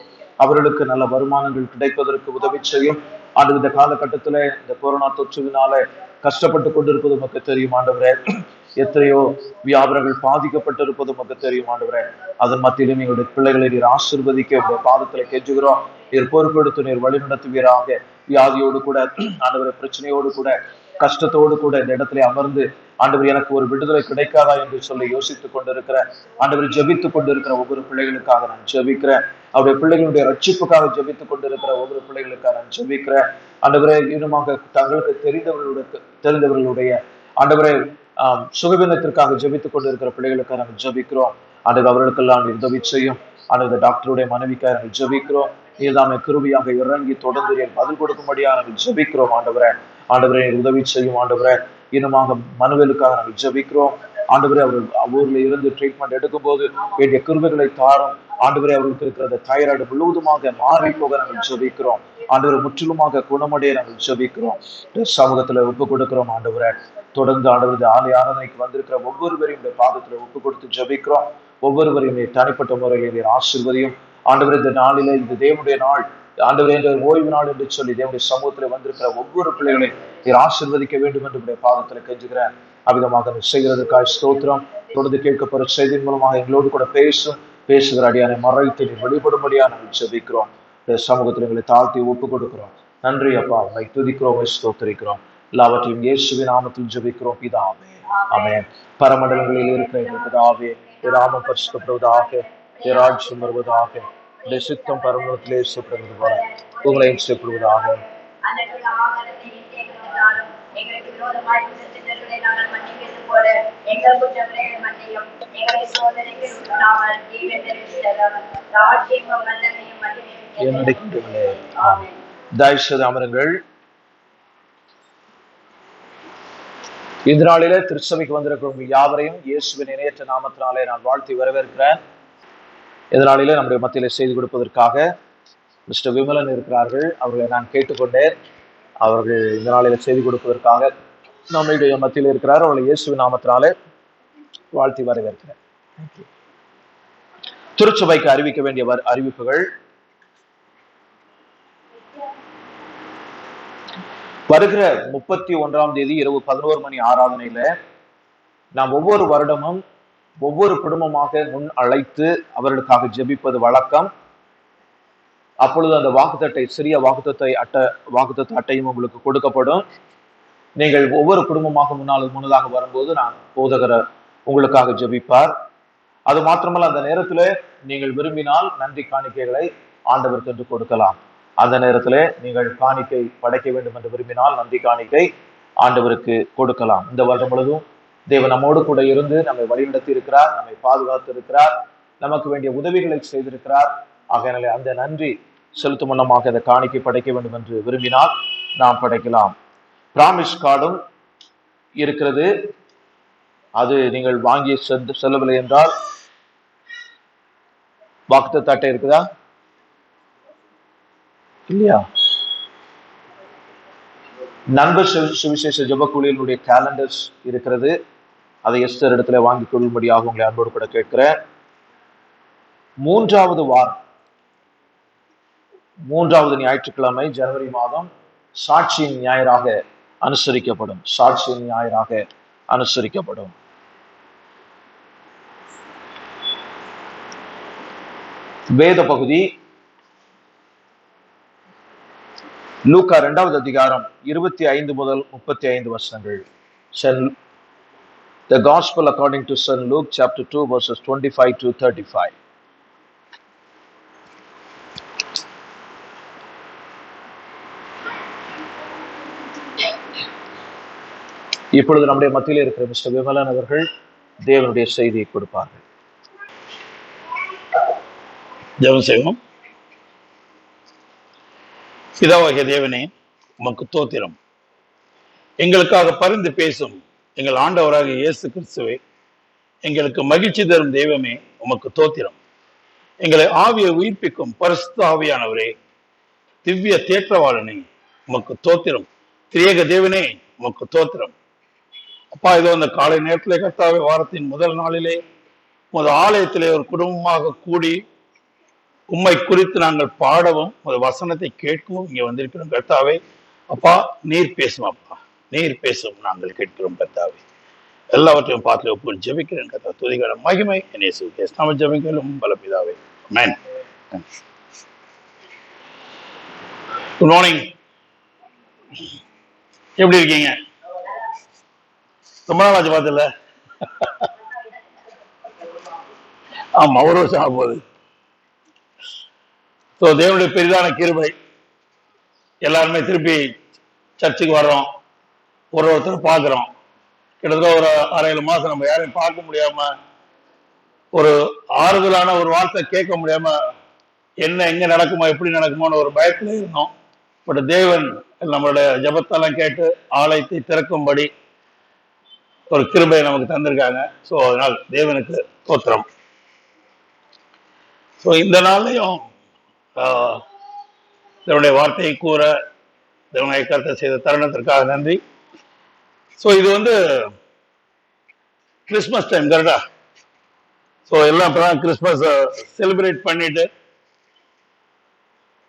அவர்களுக்கு நல்ல வருமானங்கள் கிடைப்பதற்கு உதவி செய்யும் ஆண்டு. இந்த காலகட்டத்தில இந்த கொரோனா தொற்றுவினால கஷ்டப்பட்டு கொண்டிருப்பது நமக்கு தெரியும் ஆண்டவரே. எத்தனையோ வியாபாரங்கள் பாதிக்கப்பட்டிருப்பது நமக்கு தெரியும் ஆண்டவரே. அதன் மத்தியிலும் எங்களுடைய பிள்ளைகளை நீர் ஆசீர்வதிக்க உங்களுடைய பாதத்துல கெஞ்சுகிறோம். நீர் பொறுப்பெடுத்து நீர் வழி நடத்துவீராக. வியாதியோடு கூட ஆண்டவரை, பிரச்சனையோடு கூட, கஷ்டத்தோடு கூட இந்த இடத்துல அமர்ந்து ஆண்டவர் எனக்கு ஒரு விடுதலை கிடைக்காதா என்று சொல்லி யோசித்துக் கொண்டிருக்கிற ஆண்டவர், ஜெபித்துக் கொண்டிருக்கிற ஒவ்வொரு பிள்ளைகளுக்காக நான் ஜெபிக்கிறேன். அவருடைய பிள்ளைகளுடைய ரட்சிப்புக்காக ஜெபித்துக் கொண்டிருக்கிற ஒவ்வொரு பிள்ளைகளுக்காக நான் ஜெபிக்கிறேன் ஆண்டவரே. இன்னுமாக தங்களுக்கு தெரிந்தவர்களுடைய ஆண்டவரே சுகவீனத்திற்காக ஜெபித்துக் கொண்டிருக்கிற பிள்ளைகளுக்காக நாங்கள் ஜெபிக்கிறோம் ஆண்டவர். அவர்களுக்கெல்லாம் உதவி செய்யும் ஆண்டவர். டாக்டருடைய மனைவிக்காக நாங்கள் ஜெபிக்கிறோம். நீர்தாமே கிருபையாக இறங்கி தொடர்ந்து பதில் கொடுக்கும்படியாக நாங்கள் ஜெபிக்கிறோம் ஆண்டவரே. ஆண்டவரே உதவி செய்யும் ஆண்டவரே. இன்னுமாக மனுவேலுக்காக நாங்கள் ஜெபிக்கிறோம் ஆண்டவரே. அவர்கள் ஊர்ல இருந்து ட்ரீட்மெண்ட் எடுக்கும் போது வேண்டிய கிருபைகளை தாரும் ஆண்டவரே. அவர்களுக்கு இருக்கிற தைராய்டு முழுவதுமாக மாறி போக நாங்கள் ஜெபிக்கிறோம் ஆண்டவரை. முற்றிலுமாக குணமடைய நாங்கள் ஜெபிக்கிறோம். சமூகத்துல ஒப்பு கொடுக்கிறோம் ஆண்டவரே. தொடர்ந்து ஆண்டவர் ஆலய ஆராதனைக்கு வந்திருக்கிற ஒவ்வொருவரையும் பாதத்துல ஒப்பு கொடுத்து ஜெபிக்கிறோம். ஒவ்வொருவரையும் தனிப்பட்ட முறையில் ஆசீர்வதியும் ஆண்டவர். இந்த நாளில இந்த தேவனுடைய நாள் ஆண்டவர் என்ற ஓய்வு நாள் என்று சொல்லி தேவனுடைய சமூகத்துல வந்திருக்கிற ஒவ்வொரு பிள்ளைகளையும் நீர் ஆசீர்வதிக்க வேண்டும் என்று பாதத்துல கெஞ்சுகிறேன். அவ்விதமாக செய்கிறதுக்காக ஸ்தோத்திரம். தொடர்ந்து கேட்கப்படுற செய்தியின் மூலமாக எங்களோடு கூட பேசுகிற அடியானை மறைத்து நீர் வெளிப்படும்படியா நாங்கள் ஜெபிக்கிறோம். சமூகத்தில் எங்களை தாழ்த்தி ஒப்பு கொடுக்கிறோம். நன்றி அப்பா. உம்மை துதிக்கிறோம், ஸ்தோத்திரிக்கிறோம். எல்லாவற்றையும் இயேசுவின் நாமத்தில் ஜெபிக்கிறோம் பிதாவே, ஆமென். பரமண்டலங்களில் இருக்கிற எங்கள் பிதாவே, நாமம் பரிசுத்தப்படுவதாக, ராஜ்யம் வருவதாக, சித்தம் பரமண்டலத்திலே செய்யப்படுவது போல உங்களையும் செய்யப்படுவதாக. எங்களுக்கு விரோதமாய் குற்றங்களை நாங்கள் மன்னிக்கிறது போல எங்கள் குற்றங்களை மன்னியும். எங்களை சோதனைக்கு உட்படாமல் தீமை தெரிவித்தலும் ராஜ்யமும் வல்லமையும் மகிமையும். தயவுசெய்து அமருங்கள். இந்த நாளிலே திருச்சபைக்கு வந்திருக்கிற யாவரையும் இயேசுவின் இணையற்ற நாமத்தினாலே நான் வாழ்த்தி வரவேற்கிறேன். இதனாலே நம்முடைய மத்தியிலே செய்து கொடுப்பதற்காக மிஸ்டர் விமலன் இருக்கிறார்கள். அவர்களை நான் கேட்டுக்கொண்டேன். அவர்கள் இந்த நாளில செய்தி கொடுப்பதற்காக நம்முடைய மத்தியில் இருக்கிறார். அவர்களை இயேசுவின் நாமத்தினாலே வாழ்த்தி வரவேற்கிறேன். திருச்சபைக்கு அறிவிக்க வேண்டிய அறிவிப்புகள். வருகிற 31ஆம் தேதி இரவு 11 மணி ஆராதனையில நாம் ஒவ்வொரு வருடமும் ஒவ்வொரு குடும்பமாக முன் அழைத்து அவர்களுக்காக ஜெபிப்பது வழக்கம். அப்பொழுது அந்த வாக்குத்தட்டை, சிறிய வாக்குத்தத்த அட்டையும் உங்களுக்கு கொடுக்கப்படும். நீங்கள் ஒவ்வொரு குடும்பமாக முன்னதாக வரும்போது நான் போதகர உங்களுக்காக ஜெபிப்பார். அது மாத்திரமல்ல, அந்த நேரத்துல நீங்கள் விரும்பினால் நன்றி காணிக்கைகளை ஆண்டவருக்கு என்று கொடுக்கலாம். அந்த நேரத்திலே நீங்கள் காணிக்கை படைக்க வேண்டும் என்று விரும்பினால் நன்றி காணிக்கை ஆண்டவருக்கு கொடுக்கலாம். இந்த வருடம் முழுவதும் தேவன் நம்மோடு கூட இருந்து நம்மை வழிநடத்தி இருக்கிறார், நம்மை பாதுகாத்து இருக்கிறார், நமக்கு வேண்டிய உதவிகளை செய்திருக்கிறார். ஆகையினாலே அந்த நன்றி செலுத்தும் வண்ணமாக அந்த காணிக்கை படைக்க வேண்டும் என்று விரும்பினால் நாம் படைக்கலாம். பிராமிஸ் கார்டும் இருக்கிறது. அது நீங்கள் வாங்கி செல்லவில்லை என்றால் வாக்குத்தத்த அட்டை இருக்குதா இல்லையா? நண்பர் சுவிசேஷ ஜெபக்குழுவினுடைய கேலண்டர்ஸ் இருக்கிறது. அதை எஸ்தர் இடத்துல வாங்கிக் கொள்ளும்படியாக உங்களை அன்போடு கூட கேட்கிறேன். 3வது ஞாயிற்றுக்கிழமை ஜனவரி மாதம் சாட்சியின் ஞாயிறாக அனுசரிக்கப்படும். சாட்சியின் ஞாயிறாக அனுசரிக்கப்படும். வேத பகுதி லூக்கா 2வது அதிகாரம் 25 முதல் 35 வசனங்கள். The Gospel according to St. Luke chapter 2 verses 25 to 35. இப்பொழுது நம்முடைய மத்தியில் இருக்கிற மிஸ்டர் விமலன் அவர்கள் தேவனுடைய செய்தியை கொடுப்பார்கள். ஜெபம் செய்வோம். பிதாவாகிய தேவனே, உமக்கு தோத்திரம். எங்களுக்காக பரிந்து பேசும் எங்கள் ஆண்டவராகிய இயேசு கிறிஸ்துவே, எங்களுக்கு மகிழ்ச்சி தரும் தெய்வமே, உமக்கு தோத்திரம். எங்களை ஆவியை உயிர்ப்பிக்கும் பரிசுத்த ஆவியானவரே, திவ்ய தேற்றவாளனே, உமக்கு தோத்திரம். திரியேக தேவனே, உமக்கு தோத்திரம். அப்பா, இதோ அந்த காலை நேரத்திலே கர்த்தாவே, வாரத்தின் முதல் நாளிலே உமது ஆலயத்திலே ஒரு குடும்பமாக கூடி உம்மை குறித்து நாங்கள் பாடவும் ஒரு வசனத்தை கேட்கவும் இங்கே வந்திருக்கிறோம் கர்த்தாவே. அப்பா, நீர் பேசும். அப்பா, நீர் பேசும், நாங்கள் கேட்கிறோம் கர்த்தாவே. எல்லாவற்றையும் பார்த்து ஒப்பு ஜெபிக்கிறேன் கர்த்தா. துதிகார மகிமை என்னை நாம ஜெபிக்கிறோம் பலபிதாவே. ஆமென். Good morning. எப்படி இருக்கீங்க? ரொம்ப நாள் ஆச்சு பார்த்தல. ஆமா, ஒரு வருஷம் ஆக போகுது. ஸோ தேவனுடைய பெரிதான கிருபை, எல்லாருமே திருப்பி சர்ச்சுக்கு வர்றோம், ஒருத்தர் பார்க்குறோம். கிட்டத்தட்ட ஒரு 6-7 மாசம் நம்ம யாரையும் பார்க்க முடியாம, ஒரு ஆறுதலான ஒரு வார்த்தை கேட்க முடியாம, என்ன எங்க நடக்குமோ எப்படி நடக்குமோன்னு ஒரு பயத்துல இருந்தோம். பட் தேவன் நம்மளுடைய ஜபத்தெல்லாம் கேட்டு ஆலயத்தை திறக்கும்படி ஒரு கிருபையை நமக்கு தந்திருக்காங்க. ஸோ அதனால் தேவனுக்கு தோத்திரம். ஸோ இந்த நாள்லையும் தேவனுடைய வார்த்தையை கூற தேவனுடைய கருத்தை செய்த தருணத்திற்காக நன்றி. ஸோ இது கிறிஸ்மஸ் டைம் கரெக்டா? ஸோ எல்லாம் இப்பதான் கிறிஸ்மஸ் செலிப்ரேட் பண்ணிட்டு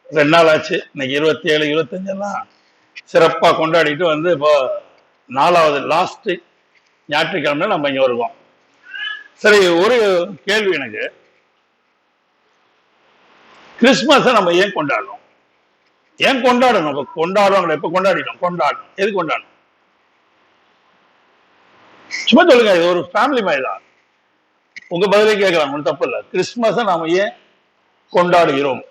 2 நாள் ஆச்சு. இன்னைக்கு 27, 25 எல்லாம் சிறப்பாக கொண்டாடிட்டு இப்போ 4வது லாஸ்ட் ஞாயிற்றுக்கிழமை நம்ம இங்க வருவோம். சரி, ஒரு கேள்வி எனக்கு. கிறிஸ்மஸை நம்ம ஏன் கொண்டாடணும்? ஏன் கொண்டாடணும்? நம்ம கொண்டாடுறோம், எப்ப கொண்டாடிட்டோம், கொண்டாடணும். எது கொண்டாடணும்? சும்மா சொல்லுங்க. இது ஒரு ஃபேமிலி மாதிரி தான். உங்க பதிலே கேட்கலாம், ஒன்றும் தப்பு இல்லை. கிறிஸ்மஸை நாம ஏன் கொண்டாடுகிறோம்?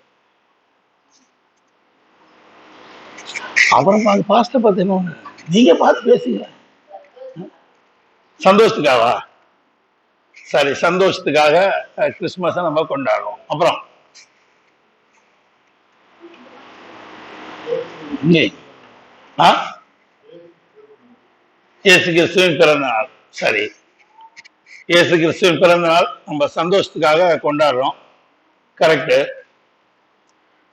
அப்புறம் பாஸ்டர் பார்த்தீங்கன்னா நீங்க பார்த்து பேசுங்க. சந்தோஷத்துக்காகவா? சரி, சந்தோஷத்துக்காக கிறிஸ்மஸை நம்ம கொண்டாடுறோம். அப்புறம் இயேசு கிறிஸ்துவின் பிறந்த நாள். சரி, இயேசு கிறிஸ்துவின் பிறந்த நாள் நம்ம சந்தோஷத்துக்காக கொண்டாடுறோம். கரெக்டு.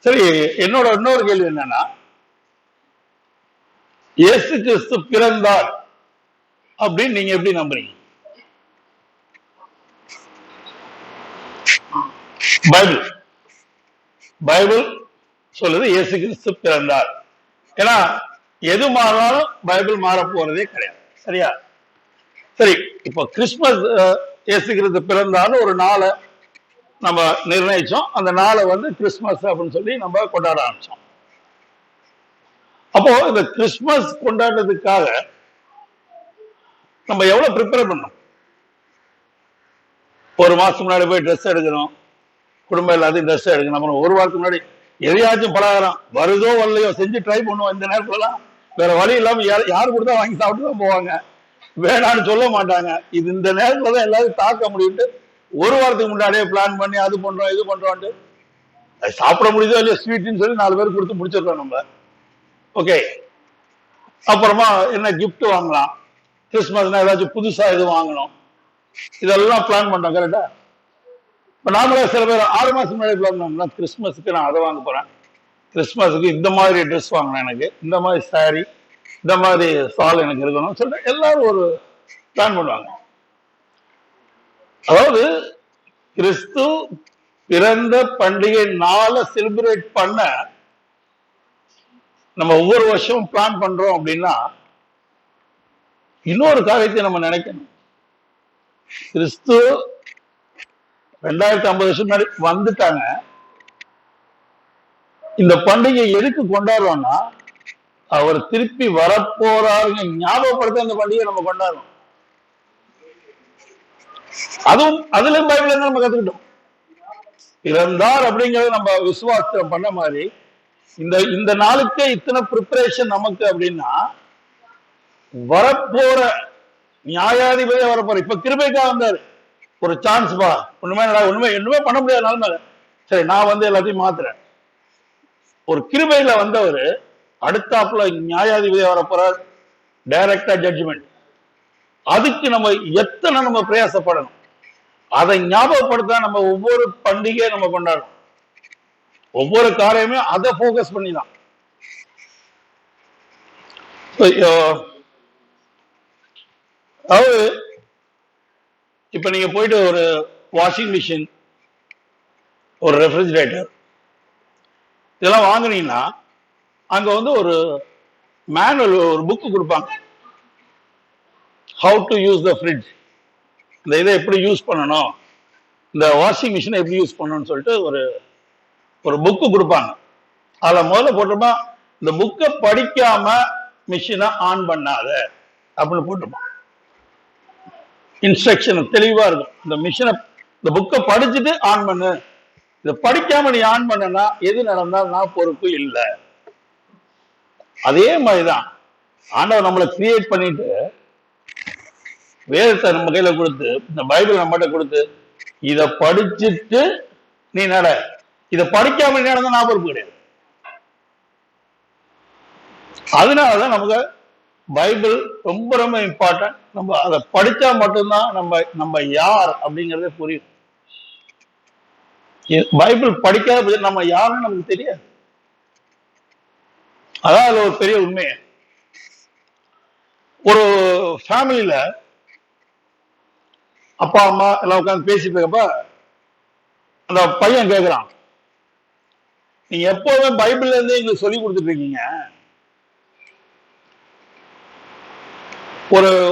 சரி, என்னோட இன்னொரு கேள்வி என்னன்னா, இயேசு கிறிஸ்து பிறந்தார் அப்படின்னு நீங்க எப்படி நம்புறீங்க? பைபிள் சொல்லுது இயேசு கிறிஸ்து பிறந்தார். ஏன்னா எது மாறினாலும் பைபிள் மாற போறதே கிடையாது. சரியா? சரி, இப்போ கிறிஸ்துமஸ் இயேசு கிறிஸ்து பிறந்தார்னு ஒரு நாளை நம்ம நிர்ணயிச்சோம். அந்த நாளை கிறிஸ்துமஸ் அப்படின்னு சொல்லி நம்ம கொண்டாட ஆரம்பிச்சோம். அப்போ இந்த கிறிஸ்துமஸ் கொண்டாடுறதுக்காக நம்ம எவ்வளவு ப்ரிப்பேர் பண்ணோம்? ஒரு மாசத்துக்கு முன்னாடி போய் ட்ரெஸ் எடுக்கணும், குடும்பம் எல்லாத்தையும் ட்ரெஸ் எடுக்கணும். அப்புறம் ஒரு வாரத்துக்கு முன்னாடி எதையாச்சும் பலகாரம் வருதோ வரலையோ செஞ்சு ட்ரை பண்ணுவோம். இந்த நேரத்துலலாம் வேற வழி இல்லாம யாரு கொடுத்தா வாங்கி சாப்பிட்டு தான் போவாங்க, வேணான்னு சொல்ல மாட்டாங்க. இது இந்த நேரத்துல தான் எல்லாரும் தாக்க முடியும்ட்டு ஒரு வாரத்துக்கு முன்னாடியே பிளான் பண்ணி அது பண்றோம் இது பண்றோம்ட்டு சாப்பிட முடியுதோ இல்லையோ ஸ்வீட்னு சொல்லி 4 பேர் கொடுத்து முடிச்சிடறோம் நம்ம. ஓகே, அப்புறமா என்ன கிஃப்ட் வாங்கலாம், கிறிஸ்துமஸ்னா ஏதாச்சும் புதுசா எது வாங்கணும், இதெல்லாம் பிளான் பண்றோம். கரெக்டா? இப்போ நாமளே சில பேர் 6 மாசம் முன்னாடி பிளான் பண்ணோம்னா, கிறிஸ்துமஸுக்கு நான் அதை வாங்க போறேன், கிறிஸ்துமஸுக்கு இந்த மாதிரி ட்ரெஸ் வாங்கணும், எனக்கு இந்த மாதிரி சாரி, இந்த மாதிரி சால் எனக்கு இருக்கணும் சொல்லிட்டு எல்லாரும் ஒரு பிளான் பண்ணுவாங்க. அதாவது கிறிஸ்து பிறந்த பண்டிகை நாளை செலிப்ரேட் பண்ண நம்ம ஒவ்வொரு வருஷமும் பிளான் பண்றோம் அப்படின்னா, இன்னொரு காரியத்தை நம்ம நினைக்கணும். கிறிஸ்து 2050 வருஷம் முன்னாடி வந்துட்டாங்க. இந்த பண்டிகை எதுக்கு கொண்டாடுறோம்னா, அவர் திருப்பி வரப்போறாருங்க ஞாபகப்படுத்த அந்த பண்டிகை நம்ம கொண்டாடுறோம். அதுலயும் பைபிள் நம்ம கத்துக்கிட்டோம். பிறந்தார் அப்படிங்கறத நம்ம விசுவாசம் பண்ண மாதிரி இந்த நாளுக்கே இத்தனை ப்ரிப்பரேஷன் நமக்கு அப்படின்னா, வரப்போற நியாயாதிபதியா வரப்போற, இப்ப கிருபைக்காக வந்தாரு, ஒரு சான்ஸ் பா, ஒண்ணுமே பண்ண முடியாத நிலைமை, சரி நான் வந்து எல்லாத்தையும் மாத்துறேன். ஒரு கிருபையில வந்தவர் அடுத்தாப்புல நியாயாதிபதியா வரப்போறார், டைரக்டா ஜட்ஜ்மெண்ட். அதுக்கு நம்ம பிரயாசப்படணும். அதை ஞாபகப்படுத்த நம்ம ஒவ்வொரு பண்டிகையை நம்ம கொண்டாடணும். ஒவ்வொரு காரியமே அதை போக்கஸ் பண்ணி தான். அதாவது இப்ப நீங்க போயிட்டு ஒரு வாஷிங் மிஷின், ஒரு ரெஃப்ரிஜிரேட்டர் இதெல்லாம் வாங்குனீங்கன்னா அங்க வந்து ஒரு மேனுவல், ஒரு புக்கு கொடுப்பாங்க, how to use the fridge, இந்த இதை எப்படி யூஸ் பண்ணணும், இந்த வாஷிங் மிஷினை எப்படி யூஸ் பண்ணணும்னு சொல்லிட்டு ஒரு புக்கு கொடுப்பாங்க. அதில் முதல்ல போட்டிருப்பா, இந்த புக்கை படிக்காம மிஷினை ஆன் பண்ணாத அப்படின்னு போட்டிருப்பான். இன்ஸ்ட்ரக்ஷன் தெளிவா இருக்கும். இந்த மிஷினை, இந்த புக்கை படிச்சுட்டு ஆன் பண்ணு, இதை படிக்காம நீ ஆன் பண்ணனா எது நடந்தால் நான் பொறுப்பு இல்லை. அதே மாதிரிதான் ஆண்டவர் நம்மளை கிரியேட் பண்ணிட்டு வேதத்தை நம்ம கையில கொடுத்து, இந்த பைபிள் நம்மகிட்ட கொடுத்து, இதை படிச்சுட்டு நீ நட, இதை படிக்காம நீ நடந்தா நான் பொறுப்பு கிடையாது. அதனாலதான் நமக்கு பைபிள் ரொம்ப ரொம்ப இம்பார்ட்டன்ட். நம்ம அதை படிச்சா மட்டும்தான் நம்ம யார் அப்படிங்கறதே புரியும். பைபிள் படிக்காத நம்ம யாருன்னு நமக்கு தெரியாது. அதான் அது ஒரு பெரிய உண்மை. ஒரு ஃபேமிலியில அப்பா அம்மா எல்லாம் உட்காந்து பேசிட்டு இருக்கப்ப அந்த பையன் கேட்கிறான், நீங்க எப்போதுமே பைபிள்ல இருந்து எங்களுக்கு சொல்லி கொடுத்துட்டு இருக்கீங்க,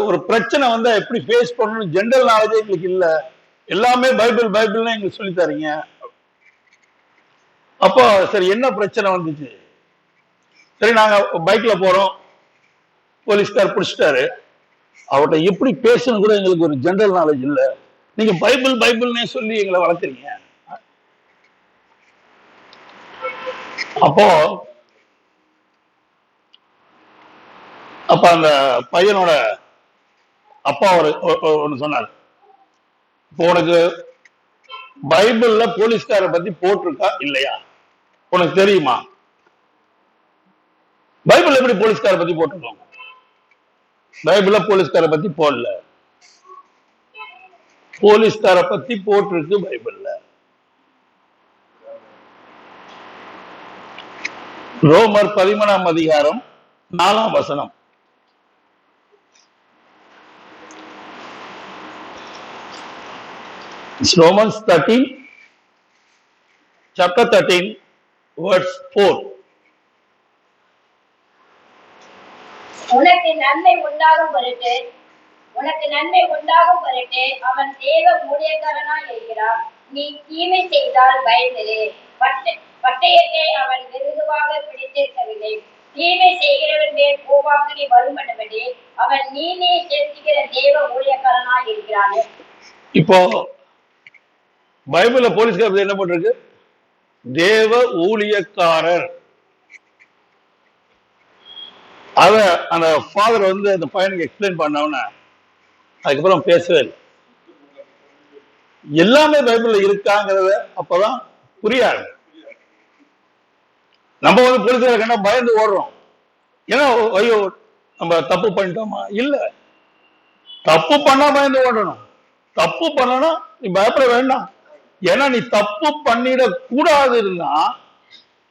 ஒரு பிரச்சனை வந்தா எப்படி ஃபேஸ் பண்ணணும் ஜெனரல் நாலேஜ் எங்களுக்கு இல்ல, எல்லாமே பைபிள்னு எங்களுக்கு சொல்லி தரீங்க. அப்போ சரி என்ன பிரச்சனை வந்துச்சு, சரி நாங்க பைக்ல போறோம், போலீஸ்கார் பிடிச்சிட்டாரு, அவர்கிட்ட எப்படி பேசணும் கூட எங்களுக்கு ஒரு ஜெனரல் நாலேஜ் இல்ல, நீங்க பைபிள்னே சொல்லி எங்களை வளர்க்குறீங்க. அப்ப அந்த பையனோட அப்பா ஒண்ணு சொன்னார், இப்போ உனக்கு பைபிள்ல போலீஸ்கார பத்தி போட்டிருக்கா இல்லையா, உனக்கு தெரியுமா? பைபிள் எப்படி போலீஸ்கார பத்தி போட்டிருக்கோம்? பைபிள்ல போலீஸ்கார பத்தி போடல, போலீஸ்கார பத்தி போட்டிருக்கு பைபிள்ல. ரோமர் 13ஆம் அதிகாரம் 4ஆம் வசனம். Romans 13, chapter 13, verse 4. உனக்கு நன்மை உண்டாகும் பொருட்டு அவன் தேவ ஊழியக்காரனாய் இருக்கிறான். நீ தீமை செய்தால் பயந்திரு. பட்டயத்தை அவன் மிருதுவாக பிடித்திருக்கவில்லை. தீமை செய்கிறவன் மேல் கோபாக்கினி வரும்படி அவன் நீதியை செலுத்துகிற தேவ ஊழியக்காரனாய் இருக்கிறான். இப்போ பைபிள்ல போலீஸ்காரர் என்ன பண்றது? தேவ ஊழியக்காரர். அத அந்த ஃபாதர் வந்து அந்த பையனுக்கு எக்ஸ்பிளைன் பண்ணவன அதுக்கப்புறம் பேசவே இல்லை. எல்லாமே பைபிள்ல இருக்காங்கிறத அப்பதான் புரியாது. நம்ம வந்து போலீஸ்கார கண்டா பயந்து ஓடுறோம், ஏன்னா ஐயோ நம்ம தப்பு பண்ணிட்டோமா? இல்ல, தப்பு பண்ணா பயந்து ஓடணும். தப்பு பண்ணணும் நீ பயப்பட வேண்டாம். ஏன்னா நீ தப்பு பண்ணிட கூடாதுன்னா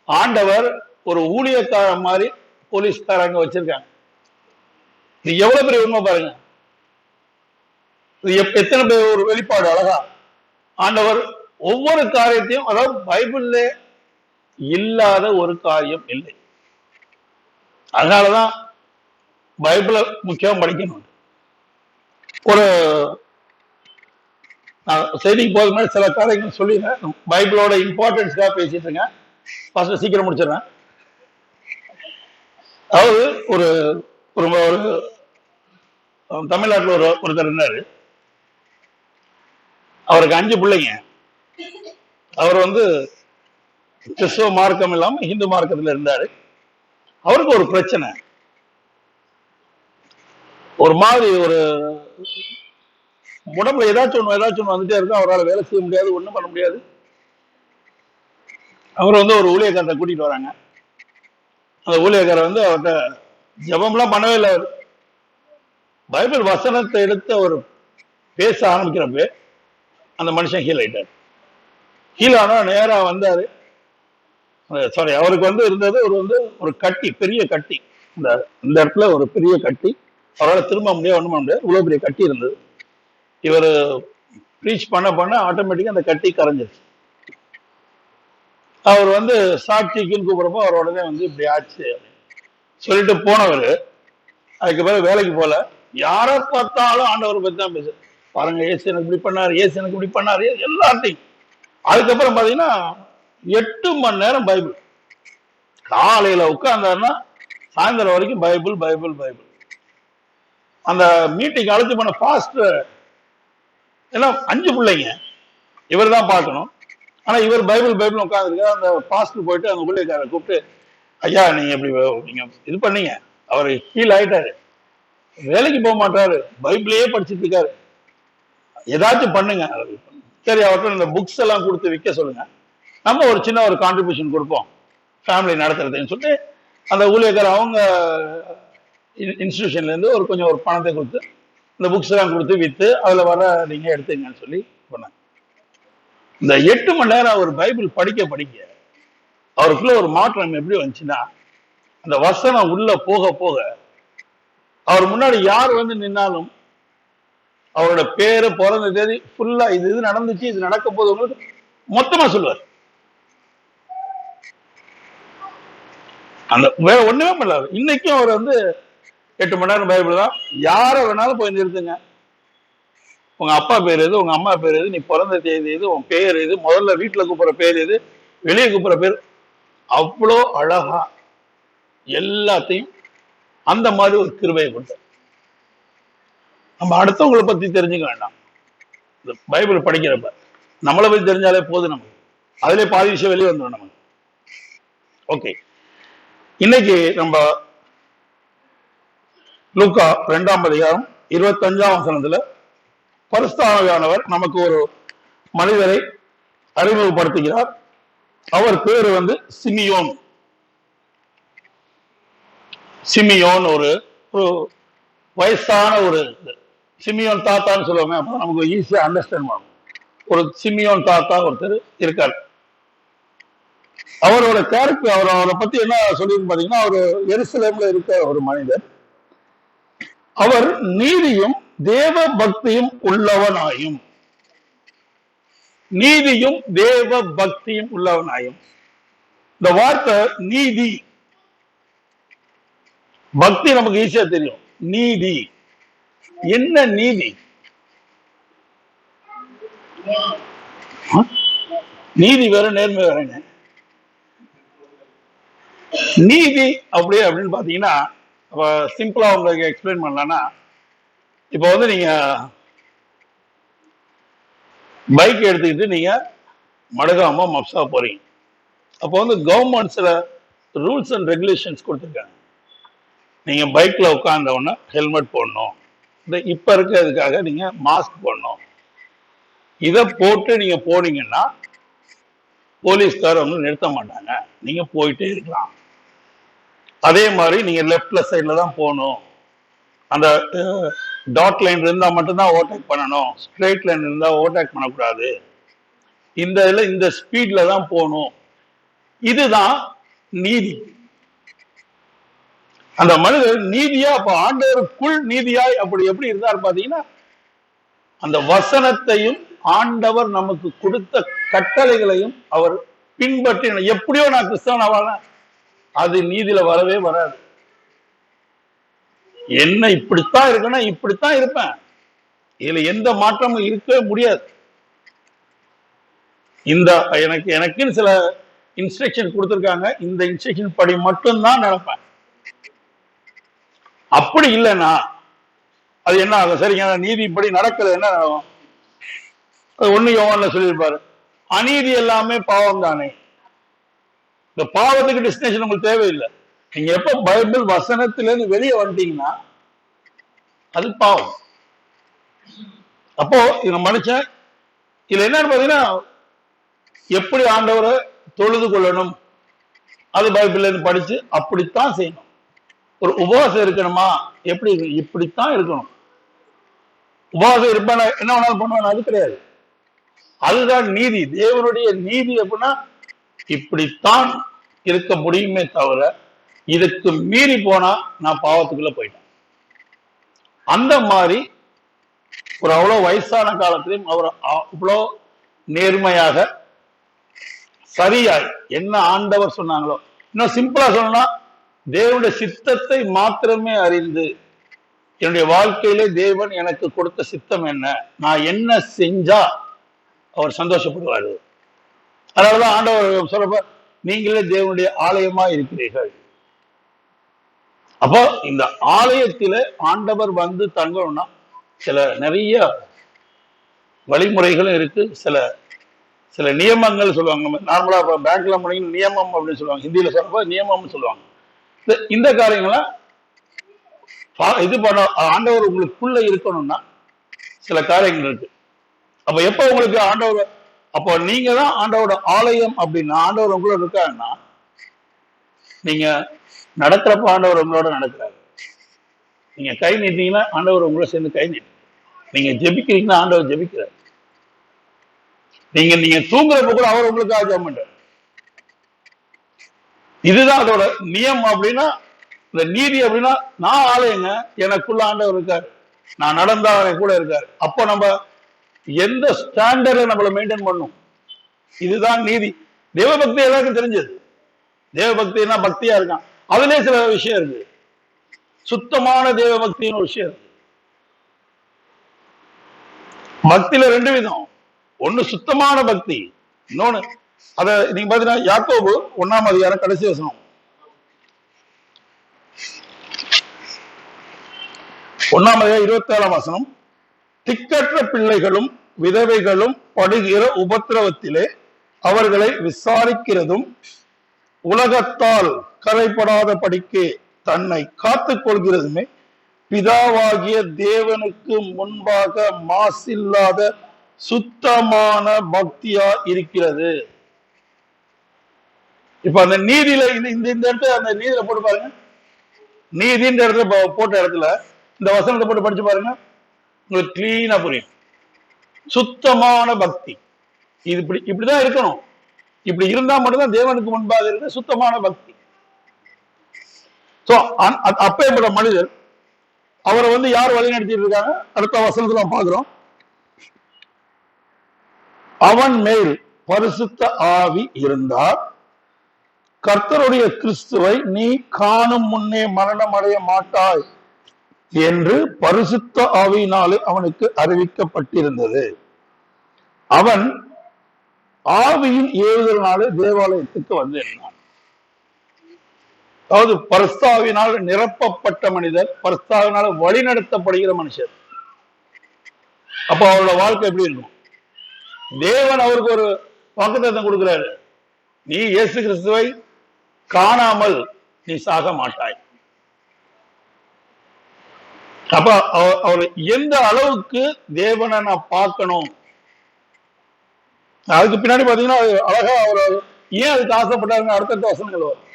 ஆண்டவர் ஒரு ஊழியக்கார மாதிரி போலீஸ்காரங்க வச்சிருக்காங்க. இது எவ்வளவு பெரிய உண்மை பாருங்க. எத்தனை பேர் ஒரு வெளிப்பாடு அழகா ஆண்டவர் ஒவ்வொரு காரியத்தையும், அதாவது பைபிள்ல இல்லாத ஒரு காரியம் இல்லை. அதனாலதான் பைபிளை முக்கியம் படிக்கணும். ஒரு செய்திக்கு போது மாதிரி சில காரியங்கள் சொல்லிடுறேன். பைபிளோட இம்பார்ட்டன்ஸ்க்காக பேசிட்டு இருக்கேன். ஃபர்ஸ்ட் சீக்கிரம் முடிச்சிடறேன். அதாவது ஒரு தமிழ்நாட்டில் ஒருத்தர் இருந்தாரு. அவருக்கு 5 பிள்ளைங்க. அவர் வந்து கிறிஸ்துவ மார்க்கம் இல்லாம இந்து மார்க்கத்துல இருந்தாரு. அவருக்கு ஒரு பிரச்சனை. ஒரு மாதிரி ஒரு உடம்புல ஏதாச்சும் ஒண்ணு வந்துட்டே இருக்கும். அவரால் வேலை செய்ய முடியாது, ஒண்ணும் பண்ண முடியாது. அவர் வந்து ஒரு ஊழியக்காரரை கூட்டிட்டு வராங்க. அந்த ஊழியக்காரர் வந்து அவர்கிட்ட ஜெபம்லாம் பண்ணவே இல்லை. பைபிள் வசனத்தை எடுத்து அவர் பேச ஆரம்பிக்கிறப்ப அந்த மனுஷன் ஹீல் ஆயிட்டார். ஹீல் ஆனா நேரா வந்தாரு. சாரி, அவருக்கு வந்து இருந்தது ஒரு கட்டி, பெரிய கட்டி. இந்த இந்த இடத்துல ஒரு பெரிய கட்டி. அவரால் திரும்ப முடியாது, ஒண்ணும் பண்ண முடியாது. இவ்வளவு பெரிய கட்டி இருந்தது. இவர் ப்ரீச் பண்ண ஆட்டோமேட்டிக்கா அந்த கட்டி கரைஞ்சிருச்சு. அவர் வந்து சாட்சிக்குன்னு கூப்பிடுறப்போ அவர் உடனே வந்து இப்படி ஆச்சு சொல்லிட்டு போனவர். அதுக்கு பிறகு வேலைக்கு போல. யாரை பார்த்தாலும் ஆண்டவர் பத்தி தான் பேசு. பாருங்க, ஏசு எனக்கு இப்படி பண்ணாரு, ஏசு எனக்கு இப்படி பண்ணாரு, எல்லாத்தையும். அதுக்கப்புறம் பாத்தீங்கன்னா 8 மணி நேரம் பைபிள். காலையில உட்கார்ந்தாருன்னா சாயந்தரம் வரைக்கும் பைபிள் பைபிள் பைபிள். அந்த மீட்டிங் அழைச்சி பண்ண ஃபாஸ்ட் எல்லாம் 5 பிள்ளைங்க. இவர் தான் பார்க்கணும். ஆனா இவர் பைபிள் உட்காந்துருக்காரு. அந்த பாஸ்டர் போயிட்டு அந்த ஊழியக்காரரை கூப்பிட்டு, ஐயா நீங்க இப்படி நீங்க இது பண்ணீங்க, அவர் ஹீல் ஆயிட்டாரு, வேலைக்கு போக மாட்டாரு, பைபிளையே படிச்சுட்டு இருக்காரு, ஏதாச்சும் பண்ணுங்க. சரி, அவர்கிட்ட இந்த புக்ஸ் எல்லாம் கொடுத்து விற்க சொல்லுங்க, நம்ம ஒரு சின்ன ஒரு கான்ட்ரிபியூஷன் கொடுப்போம் ஃபேமிலி நடத்துறதுன்னு சொல்லிட்டு அந்த ஊழியக்காரர் அவங்க இன்ஸ்டிடியூஷன்ல இருந்து கொஞ்சம் ஒரு பணத்தை கொடுத்து இந்த புக்ஸ் எல்லாம் கொடுத்து விற்று அதுல வர நீங்க எடுத்துங்கன்னு சொல்லி பண்ணாங்க. இந்த 8 மணி நேரம் அவர் பைபிள் படிக்க படிக்க அவருக்குள்ள ஒரு மாற்றம் எப்படி வந்துச்சுன்னா, அந்த வசனம் உள்ள போக போக அவர் முன்னாடி யார் வந்து நின்னாலும் அவரோட பேரு, பிறந்த தேதி ஃபுல்லா இது நடந்துச்சு, இது நடக்க போது மொத்தமா சொல்லுவார். அந்த வேற ஒண்ணுமே பண்ணாரு. இன்னைக்கும் அவர் வந்து 8 மணி நேரம் பைபிள் தான். யார வேணாலும் போய் நிறுத்துங்க, உங்க அப்பா பேர் எது, உங்க அம்மா பேர் எது, நீ பிறந்த தேதி எது, உன் பேர் எது, முதல்ல வீட்டுல கூப்பிடுற பேர் எது, வெளியே கூப்பிடுற பேர், அவ்வளோ அழகா எல்லாத்தையும் அந்த மாதிரி ஒரு கிருபையை கொடுத்த. நம்ம அடுத்தவங்களை பத்தி தெரிஞ்சுக்க வேண்டாம். இந்த பைபிள் படிக்கிறப்ப நம்மளை பத்தி தெரிஞ்சாலே போதும், நமக்கு அதுல பாதி விஷயம் வெளியே வந்துடும் நமக்கு. ஓகே, இன்னைக்கு நம்ம லூக்கா 2ஆம் அதிகாரம் 25ஆம் வசனத்துல பரிசுத்த ஆவியானவர் நமக்கு ஒரு மனிதரை அறிமுகப்படுத்துகிறார். அவர் பேரு வந்து சிமியோன். சிமியோன் ஒரு வயசான ஒரு சிமியோன் தாத்தான்னு சொல்லுவாங்க. அப்ப நமக்கு ஈஸியா அண்டர்ஸ்டாண்ட் பண்ணும். ஒரு சிமியோன் தாத்தா ஒருத்தர் இருக்கார். அவரோட கேரக்டர், அவரை பத்தி என்ன சொல்லியிருக்கு பாத்தீங்கன்னா, அவர் எருசலேம்ல இருக்க ஒரு மனிதர். அவர் நீதியும் தேவ பக்தியும் உள்ளவனாயும், நீதியும் தேவ பக்தியும் உள்ளவனாயும். இந்த வார்த்தை நீதி, பக்தி நமக்கு ஈஸியா தெரியும். நீதி என்ன? நீதி நீதி வேற, நேர்மை வேறங்க. நீதி அப்படின்னு பாத்தீங்கன்னா, சிம்பிளா உங்களுக்கு எக்ஸ்பிளைன் பண்ணலாம்னா, இப்போ வந்து நீங்க பைக் எடுத்துக்கிட்டு நீங்க மடகாம மப்சா போறீங்க. அப்போ வந்து கவர்மெண்ட் சில ரூல்ஸ் அண்ட் ரெகுலேஷன்ஸ் கொடுத்துருக்காங்க. நீங்க பைக்ல உட்கார்ந்த உடனே ஹெல்மெட் போடணும், இந்த இப்ப இருக்கிறதுக்காக நீங்க மாஸ்க் போடணும். இதை போட்டு நீங்க போனீங்கன்னா போலீஸ்கார் வந்து நிறுத்த மாட்டாங்க, நீங்க போயிட்டே இருக்கலாம். அதே மாதிரி நீங்க லெஃப்ட்ல சைட்ல தான் போகணும், அந்த டாட் லைன் இருந்தா மட்டும்தான் ஓவர்டேக் பண்ணணும், ஸ்ட்ரெயிட் லைன் இருந்தா ஓவர்டேக் பண்ணக்கூடாது, இந்த இதுல இந்த ஸ்பீட்ல தான் போகணும். இதுதான் நீதி. அந்த மனிதர் நீதியா, அப்ப ஆண்டவருக்குள் நீதியாய் அப்படி எப்படி இருந்தார் பாத்தீங்கன்னா, அந்த வசனத்தையும் ஆண்டவர் நமக்கு கொடுத்த கட்டளைகளையும் அவர் பின்பற்றி, எப்படியோ நான் கிறிஸ்தவனாவான அது நீதியில வரவே வராது. என்ன இப்படித்தான் இருக்குன்னா இப்படித்தான் இருப்பேன், இதுல எந்த மாற்றமும் இருக்கவே முடியாது. இந்த எனக்குன்னு சில இன்ஸ்ட்ரக்ஷன் கொடுத்துருக்காங்க, இந்த இன்ஸ்ட்ரக்ஷன் படி மட்டும்தான் நடப்பேன். அப்படி இல்லைன்னா அது என்ன ஆகும்? சரிங்க, நீதிப்படி நடக்கிறது என்ன ஆகும்? 1 யோவான்ல சொல்லியிருப்பாரு, அநீதி எல்லாமே பாவம் தானே. இந்த பாவத்துக்கு டெஸ்டினேஷன் உங்களுக்கு தேவையில்லை. நீங்க எப்ப பைபிள் வசனத்திலிருந்து வெளியே வந்துட்டீங்கன்னா அது பாவம். அப்போ இவங்க மனுஷன் இதுல என்னன்னு பாத்தீங்கன்னா, எப்படி ஆண்டவரை தொழுது கொள்ளணும் அது பைபிள்ல இருந்து படிச்சு அப்படித்தான் செய்யணும். ஒரு உபவாசம் இருக்கணுமா, எப்படி இப்படித்தான் இருக்கணும். உபவாசம் இருப்பான என்ன வேணாலும் பண்ணுவாங்க, அது கிடையாது. அதுதான் நீதி. தேவனுடைய நீதி அப்படின்னா இப்படித்தான் இருக்க முடியுமே தவிர இதுக்கு மீறி போனா நான் பாவத்துக்குள்ள போயிட்டேன். அந்த மாதிரி ஒரு அவ்வளவு வயசான காலத்திலையும் அவர் அவ்வளோ நேர்மையாக சரியாய் என்ன ஆண்டவர் சொன்னாங்களோ, இன்னும் சிம்பிளா சொன்னா தேவனுடைய சித்தத்தை மாத்திரமே அறிந்து என்னுடைய வாழ்க்கையிலே தேவன் எனக்கு கொடுத்த சித்தம் என்ன, நான் என்ன செஞ்சா அவர் சந்தோஷப்படுவாரு. அதனாலதான் ஆண்டவர் சொல்றப்ப நீங்களே தேவனுடைய ஆலயமா இருக்கிறீர்கள். அப்போ இந்த ஆலயத்தில ஆண்டவர் வந்து தங்கணும்னா சில நிறைய வழிமுறைகளும் இருக்கு, சில சில நியமங்கள் சொல்லுவாங்க. நம்ம நார்மலா பேங்க்ல போனீங்கன்னா நியமம் அப்படின்னு சொல்லுவாங்க, ஹிந்தியில சொல்றப்ப நியமம்னு சொல்லுவாங்க. இந்த காரியங்களை இது பண்ண ஆண்டவர் உங்களுக்குள்ள இருக்கணும்னா சில காரியங்கள் இருக்கு. அப்ப எப்ப உங்களுக்கு ஆண்டவர், அப்போ நீங்க தான் ஆண்டவரோட ஆலயம் அப்படின்னா ஆண்டவர் உங்களோட இருக்காருன்னா, நீங்க நடக்கிறப்ப ஆண்டவர் உங்களோட நடக்கிறாரு. நீங்க கை நீட்டீங்கன்னா ஆண்டவர் உங்களோட சேர்ந்து கை நீட்டு. நீங்க ஜெபிக்கிறீங்கன்னா ஆண்டவர் ஜெபிக்கிறார். நீங்க தூங்குறப்ப கூட அவர் உங்களுக்காக ஜெபம் பண்றாரு. இதுதான் அதோட நியமம். அப்படின்னா இந்த நீதி அப்படின்னா நான் ஆலயங்க, எனக்குள்ள ஆண்டவர் இருக்காரு, நான் நடந்தா அவர் கூட இருக்காரு. அப்போ நம்ம எந்த ஸ்டாண்டர்டை நம்மளை மெயின்டைன் பண்ணும், இதுதான் நீதி. தேவபக்தி எல்லாருக்கும் தெரிஞ்சது. தேவபக்தினா பக்தியா இருக்கான், அதுலயே சில விஷயம் இருக்கு. சுத்தமான தேவபக்தின்னு ஒரு விஷயம் இருக்கு. பக்தியில ரெண்டு விதம், ஒண்ணு சுத்தமான பக்தி, இன்னொன்னு அத நீங்க பாத்தீங்கன்னா யாக்கோபு 1ஆம் அதிகாரம் கடைசி வசனம் 1ஆம் அதிகாரம் 27ஆம் வசனம், திக்கற்ற பிள்ளைகளும் விதவைகளும் படுகிற உபத்திரவத்திலே அவர்களை விசாரிக்கிறதும் உலகத்தால் கரைப்படாத படிக்கு தன்னை காத்துக் கொள்கிறதுமே பிதாவாகிய தேவனுக்கு முன்பாக மாசில்லாத சுத்தமான பக்தியா இருக்கிறது. இப்ப அந்த நீதியில இந்த இடத்துல அந்த நீதியில போட்டு பாருங்க, நீதின்ற இடத்துல போட்ட இடத்துல இந்த வசனத்தை போட்டு படிச்சு பாருங்க, உங்களுக்கு கிளீனா புரியும். சுத்தமான பக்தி இது இப்படிதான் இருக்கணும். இப்படி இருந்தா மட்டும்தான் தேவனுக்கு முன்பாக இருக்க சுத்தமான பக்தி. அப்பேற்பட்ட மனிதர் அவரை வந்து யார் வழி நடத்திட்டு இருக்காங்க, அடுத்த வசனத்துல பாக்குறோம். அவன் மேல் பரிசுத்த ஆவி இருந்தார், கர்த்தருடைய கிறிஸ்துவை நீ காணும் முன்னே மரணம் அடைய மாட்டாய் என்று பரிசுத்த ஆவியினாலே அவனுக்கு அறிவிக்கப்பட்டிருந்தது. அவன் ஆவியின் ஏவுதலினாலே தேவாலயத்துக்கு வந்திருந்தான். அதாவது பரிசுத்தாவினால் நிரப்பப்பட்ட மனிதர், பரிசுத்தாவினால் வழிநடத்தப்படுகிற மனுஷர். அப்ப அவரோட வாழ்க்கை எப்படி இருக்கும்? தேவன் அவருக்கு ஒரு வாக்குத்தத்தம் கொடுக்கிறாரு, நீ இயேசு கிறிஸ்துவை காணாமல் நீ சாக மாட்டாய். அப்ப அவர் எந்த அளவுக்கு தேவனை நான் பார்க்கணும், அதுக்கு பின்னாடி பாத்தீங்கன்னா அழகா அவர் ஏன் அதுக்கு ஆசைப்பட்டாருங்க அடுத்த வசனங்கள் வரும்.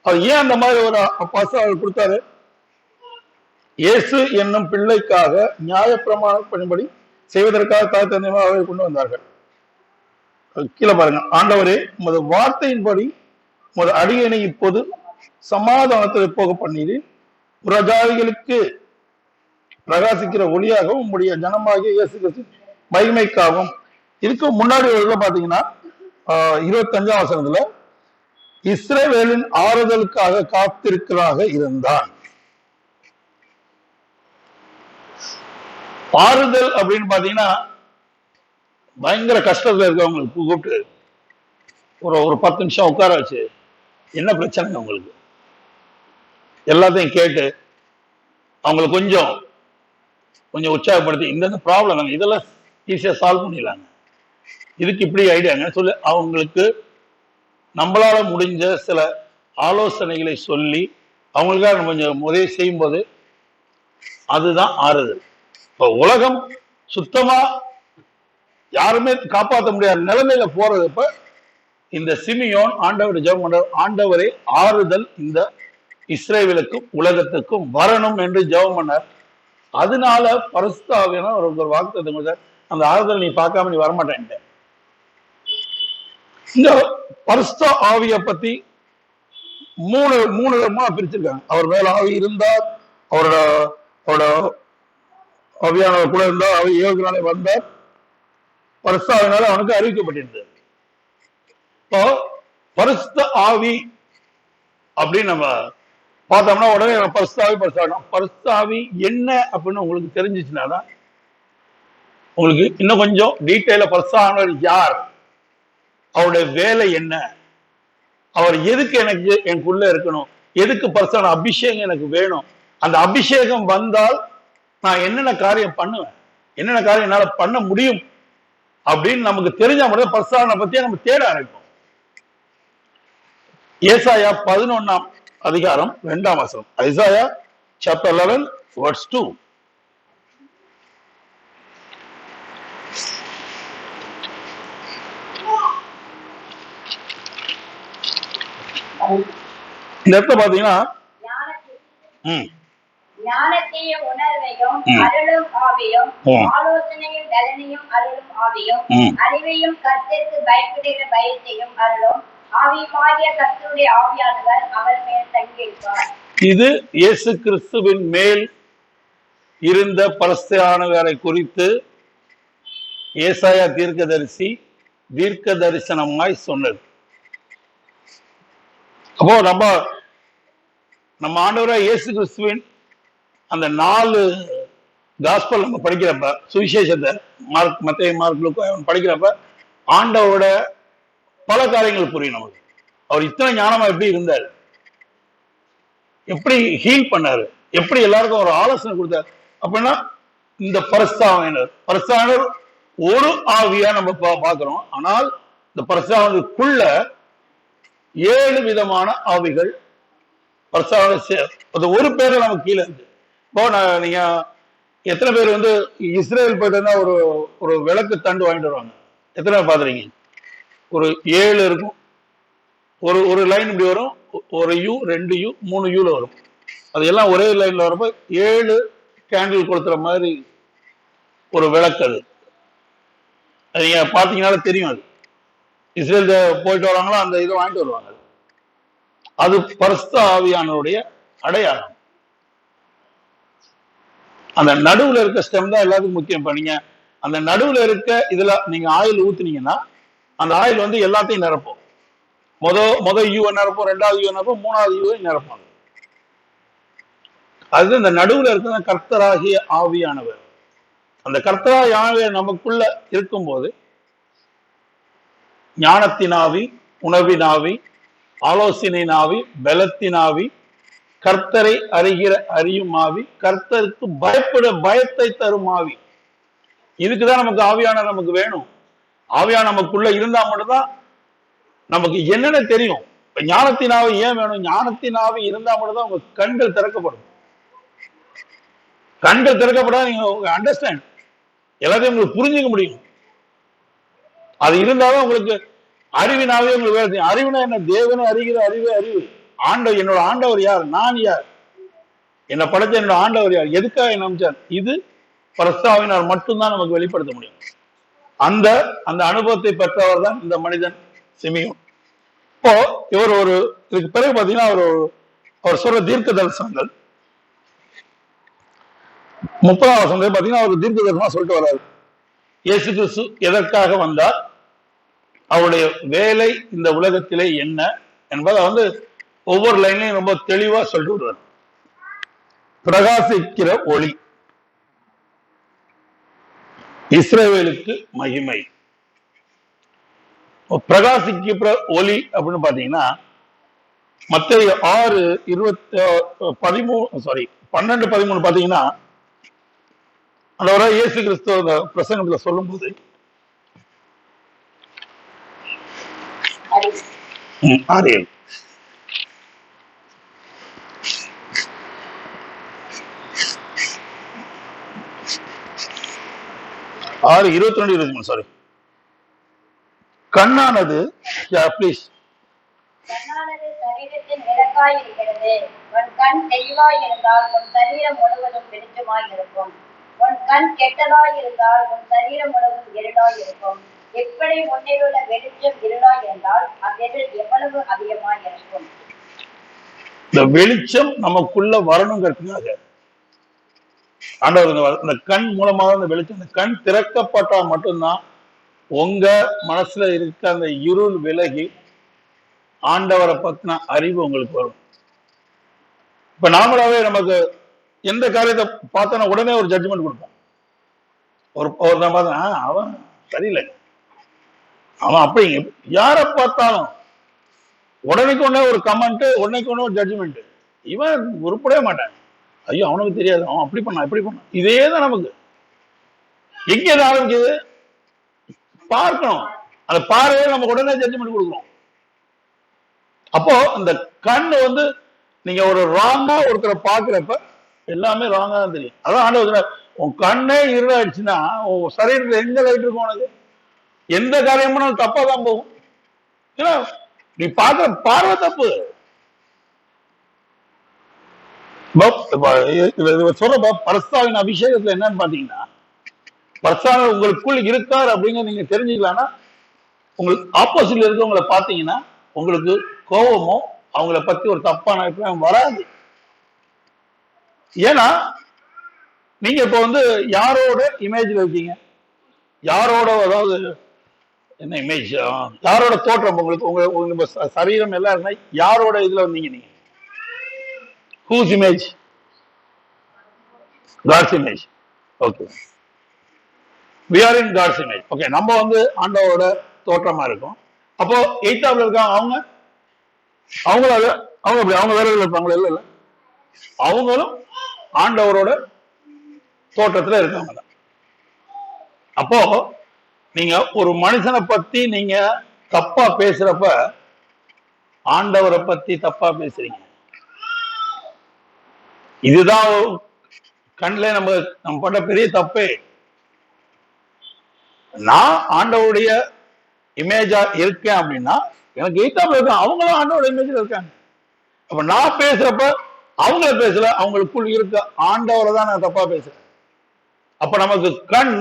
அவர் ஏன் அந்த மாதிரி ஒரு அவர் கொடுத்தாரு? இயேசு என்னும் பிள்ளைக்காக நியாயப்பிரமாணப்படிபடி செய்வதற்காக தாத்தன்யமாக கொண்டு வந்தார்கள். கீழே பாருங்க, ஆண்டவரே உமது வார்த்தையின்படி உமது அடியனை இப்போது சமாதானத்தில் போக பண்ணீர், புறஜாதிகளுக்கு பிரகாசிக்கிற ஒளியாகவும் உம்முடைய ஜனமாகிய இயேசு கிறிஸ்து மகிமைக்காகவும். இதுக்கு முன்னாடி பாத்தீங்கன்னா 25ஆம் வசனத்துல இஸ்ரவேலின் ஆறுதலுக்காக காத்திருக்கிறாக இருந்தான். ஆறுதல் அப்படின்னு பாத்தீங்கன்னா பயங்கர கஷ்டத்துல இருக்கவங்களுக்கு கூப்பிட்டு ஒரு 10 நிமிஷம் உட்கார வச்சு, என்ன பிரச்சனை உங்களுக்கு எல்லாத்தையும் கேட்டு அவங்களுக்கு கொஞ்சம் கொஞ்சம் உற்சாகப்படுத்தி இந்த ப்ராப்ளம் இதெல்லாம் ஈஸியா சால்வ் பண்ணிடலாங்க, இதுக்கு இப்படி ஐடியாங்க சொல்லி அவங்களுக்கு நம்மளால முடிஞ்ச சில ஆலோசனைகளை சொல்லி அவங்களுக்காக கொஞ்சம் உதவி செய்யும்போது அதுதான் ஆறுதல். இப்ப உலகம் சுத்தமா யாருமே காப்பாற்ற முடியாத நிலைமையில போறதுப்ப இந்த சிமியோன் ஆண்டவர் ஜெபம் பண்றார், ஆண்டவரே ஆறுதல் இந்த இஸ்ரேலுக்கும் உலகத்துக்கும் வரணும் என்று ஜெபம் பண்ணார். அதனால பரிசுத்த ஆவியானவர் ஒரு வாக்குத்தத்தம் கொடுத்தார், அந்த ஆறுதல் நீ பார்க்காம நீ வரமாட்டேன்ட்ட. இந்த பரிசுத்த ஆவியை பத்தி மூணு விதமா பிரிச்சிருக்காங்க. அவர் மேல ஆவி இருந்தார், அவரோட அவரோட ஆவியானவர் கூட இருந்தார், அவர் ஏவுனாலே வந்தார், பரிசுத்த ஆவியினால அவனுக்கு அறிவிக்கப்பட்டிருந்தது. இப்போ பரிசுத்த ஆவி அப்படின்னு நம்ம பார்த்தோம்னா உடனே பரிசுத்த ஆவி என்ன அப்படின்னு உங்களுக்கு தெரிஞ்சிச்சுன்னா தான் உங்களுக்கு இன்னும் கொஞ்சம் டீட்டெயில பரிசுத்த ஆவியானவர் யார், அவருடைய வேலை என்ன, அவர் எதுக்கு எனக்கு எனக்குள்ள இருக்கணும், எதுக்கு பரிசுத்த அபிஷேகம் எனக்கு வேணும், அந்த அபிஷேகம் வந்தால் நான் என்னென்ன காரியம் பண்ணுவேன், என்னென்ன காரியம் என்னால பண்ண முடியும் அப்படின்னு நமக்கு தெரிஞ்ச மட்டும் பரிசுத்த பத்தியே நம்ம தேட ஆரம்பிப்போம். ஏசாயா 11 அதிகாரம் 2 வசனம். Isaiah chapter 11 verse 2. இந்த இடத்துல பாத்தீங்கன்னா ஞானத்தையும் உணர்வையும் அருளும் ஆவியும், ஆலோசனையும் பலனையும் அருளும் ஆவியும், அறிவையும் கர்த்தருக்கு பயப்படுகிற பயத்தையும் அருளும் ஆவியுமாகிய கர்த்தருடைய ஆவியானவர் அவர் மேல் தங்கியிருப்பார். இது இயேசு கிறிஸ்துவின் மேல் இருந்த பரிசுத்தஆவியானவரை குறித்து ஏசாயா தீர்க்கதரிசி தீர்க்க தரிசனமாய் சொன்னது. அப்போ நம்ம ஆண்டவராய் இயேசு கிறிஸ்துவின் அந்த 4 காஸ்பல் நம்ம படிக்கிறப்ப, சுவிசேஷத்தை மார்க், மத்தேயு, மார்க், லூக்கா படிக்கிறப்ப ஆண்டவரோட பல காரியங்கள் புரியும் நமக்கு. அவர் இத்தனை ஞானமா எப்படி இருந்தாரு, எப்படி ஹீல் பண்ணாரு, எப்படி எல்லாருக்கும் ஒரு ஆலோசனை கொடுத்தாரு அப்படின்னா இந்த பரிசுத்தஆவியானவர் ஒரு ஆவியா நம்ம பார்க்கிறோம். ஆனால் இந்த பரிசுத்தஆவியானவருக்குள்ள 7 விதமான ஆவிகள் பரிசுத்தஆவியானவர் ஒரு பேரை நமக்கு கீழே இருக்கு. இப்போ நீங்க எத்தனை பேர் இஸ்ரேல் போயிட்டு ஒரு ஒரு விளக்கு தண்டு வாங்கிட்டு வருவாங்க, எத்தனை பேர் பாத்துறீங்க? ஒரு 7 இருக்கும். ஒரு லைன் இப்படி வரும், ஒரு யூ, 2 யூ, 3 யூல வரும். அது எல்லாம் ஒரே லைன்ல வரப்ப 7 கேண்டில் கொடுத்துற மாதிரி ஒரு விளக்கு. அது நீங்க பாத்தீங்கன்னால தெரியும். அது இஸ்ரேல் போயிட்டு வராங்களோ அந்த இதை வாங்கிட்டு வருவாங்க. அது பரிசுத்த ஆவியானவருடைய அடையாளம். அந்த நடுவுல இருக்க ஸ்டெம் தான் எல்லாத்துக்கும் முக்கியம். இப்ப நீங்க அந்த நடுவுல இருக்க இதுல நீங்க ஆயில் ஊத்துனீங்கன்னா அந்த ஆயில் எல்லாத்தையும் நிரப்போம். முத யூவை நிரப்போம், 2வது யூ நிரப்போம், 3வது யூவை நிரப்பாங்க. அது இந்த நடுவுல இருக்கிற கர்த்தராகிய ஆவியானவர். அந்த கர்த்தராகிய ஆவியானவர் நமக்குள்ள இருக்கும்போது ஞானத்தினாவி, உணவினாவி, ஆலோசனையினாவி, பலத்தினாவி, கர்த்தரை அறியும் ஆவி, கர்த்தருக்கு பயத்தை தரும் ஆவி. இதுக்குதான் நமக்கு ஆவியானவர் நமக்கு வேணும். ஆவியானவர் நமக்குள்ள இருந்தா மட்டும்தான் நமக்கு என்னென்ன தெரியும். இப்ப ஞானத்தினாவி ஏன் வேணும்? ஞானத்தினாவி இருந்தா மட்டும்தான் உங்க கண்கள் திறக்கப்படும். கண்கள் திறக்கப்படாத நீங்க அண்டர்ஸ்டாண்ட் எல்லாத்தையும் உங்களுக்கு புரிஞ்சுக்க முடியும். அது இருந்தாலும் உங்களுக்கு அறிவினாவே உங்களுக்கு வேலை செய்யும். அறிவுனா என்ன? தேவனை அறிகிற அறிவே அறிவு. என்னோட ஆண்டவர் யார், நான் யார், என்னை படைச்ச என்னோட ஆண்டவர் யார், எதுக்காக என்ன அமைச்சார், இது பரிசுத்த ஆவியானவர் மட்டும்தான் நமக்கு வெளிப்படுத்த முடியும். அந்த அனுபவத்தை பெற்றவர் தான் இந்த மனிதன் சிமியோன். இப்போ இவர் இதுக்கு பிறகு பாத்தீங்கன்னா அவர் சொல்ற தீர்க்க தரிசனங்கள் 30வது வசனத்துல பாத்தீங்கன்னா அவர் தீர்க்க தரிசனமா சொல்லிட்டு வர்றாரு. இயேசு கிறிஸ்து எதற்காக வந்தார், அவருடைய வேலை இந்த உலகத்திலே என்ன என்பதை ஒவ்வொரு லைன்லையும் ரொம்ப தெளிவா சொல்லிட்டு வருவார். பிரகாசிக்கிற ஒளி, இஸ்ரவேலுக்கு மகிமை. பிரகாசிக்கிற ஒளி அப்படின்னு பாத்தீங்கன்னா மத்தேயு 6:12-13 பாத்தீங்கன்னா அந்த இயேசு கிறிஸ்துவ பிரசங்கத்துல சொல்லும் போது 6:22-23 சாரி. கண்ணானது ப்ளீஸ். கண்ணானது சரீரத்தின் விளக்காய் இருக்கிறது. உன் கண் தெளிவாய் இருந்தால் உன் சரீரம் முழுவதும் வெளிச்சமாய் இருக்கும். உன் கண் கெட்டதாய் இருந்தால் உன் சரீரம் முழுவதும் இருளாய் இருக்கும். எப்படி முன்னில் உள்ள வெளிச்சம் இருளாய் இருந்தால் அவ்விரல் எவ்வளவு அதிகமாய் இருக்கும். இந்த வெளிச்சம் நமக்குள்ள வரணுங்கிறதுக்காக ஆண்டவர் இந்த கண் மூலமாக இந்த வெளிச்சம், இந்த கண் திறக்கப்பட்டா மட்டும்தான் உங்க மனசுல இருக்க அந்த இருள் விலகி ஆண்டவரை பத்தின அறிவு உங்களுக்கு வரும். இப்ப நாமளாவே நமக்கு எந்த காரியத்தை பார்த்தோன்னா உடனே ஒரு ஜட்ஜ்மெண்ட் கொடுப்போம். ஒரு நான் பார்த்தேன், அவன் சரியில்லை, அவன் அப்படி, யாரை பார்த்தாலும் உடனேக்கு உடனே ஒரு கமெண்ட், உடனேக்கு உடனே ஒரு ஜட்ஜ்மெண்ட். இவன் உருப்படவே மாட்டான், ஐயோ அவனுக்கு தெரியாது, அவன் அப்படி பண்ணான் இப்படி பண்ணான். இதே தான் நமக்கு. எங்க ஆரம்பிக்குது? பார்க்கணும். அந்த பார்வையை நம்ம உடனே ஜட்ஜ்மெண்ட் கொடுக்கணும். அப்போ அந்த கண் நீங்க ஒரு ராங்கா ஒருத்தரை பாக்குறப்ப எல்லாமே ராங்கா தான் தெரியும். அதான் ஆண்டவர், உன் கண்ணே இருளாயிடுச்சுன்னா உன் சரீரத்துல எங்க லைட் இருக்கும்? உனக்கு எந்த காரியம் பண்ணாலும் தப்பா தான் போகும். ஏன்னா நீ பார்க்கிற பார்வை தப்பு. சொல்ற பரிசுத்தாவின் அபிஷேகத்துல என்னன்னு பாத்தீங்கன்னா, பரிசுத்தாவின் உங்களுக்குள் இருக்கார் அப்படிங்கிற நீங்க தெரிஞ்சுக்கலாம்னா, உங்களுக்கு ஆப்போசிட்ல இருக்கவங்களை பாத்தீங்கன்னா உங்களுக்கு கோபமோ அவங்கள பத்தி ஒரு தப்பான அபிப்பிராயம் வராது. ஏன்னா நீங்க இப்ப யாரோட இமேஜ்ல இருக்கீங்க, யாரோட, அதாவது என்ன இமேஜ், யாரோட தோற்றம் உங்களுக்கு, உங்க சரீரம் எல்லாம் இருந்தா யாரோட இதுல வந்தீங்க நீங்க? Whose image? God's image. Okay. We are in God's image. Okay. நம்ம ஆண்டவரோட தோற்றமா இருக்கும். அப்போ 8th இருக்காங்க அவங்க அவங்க வேற இருப்பாங்களா? இல்ல, அவங்களும் ஆண்டவரோட தோற்றத்துல இருக்காங்க. அப்போ நீங்க ஒரு மனுஷனை பத்தி நீங்க தப்பா பேசுறப்ப ஆண்டவரை பத்தி தப்பா பேசுறீங்க. இதுதான் கண்ணிலே நம்ம பண்ண பெரிய தப்பே. நான் ஆண்டவருடைய இமேஜா இருக்கேன் அப்படின்னா எனக்கு 8th இருக்காங்க, அவங்களும் ஆண்டவருடைய இமேஜ்ல இருக்காங்க. அப்ப நான் பேசுறப்ப அவங்கள பேசல, அவங்களுக்குள் இருக்க ஆண்டவரை தான் நான் தப்பா பேசுறேன். அப்ப நமக்கு கண்,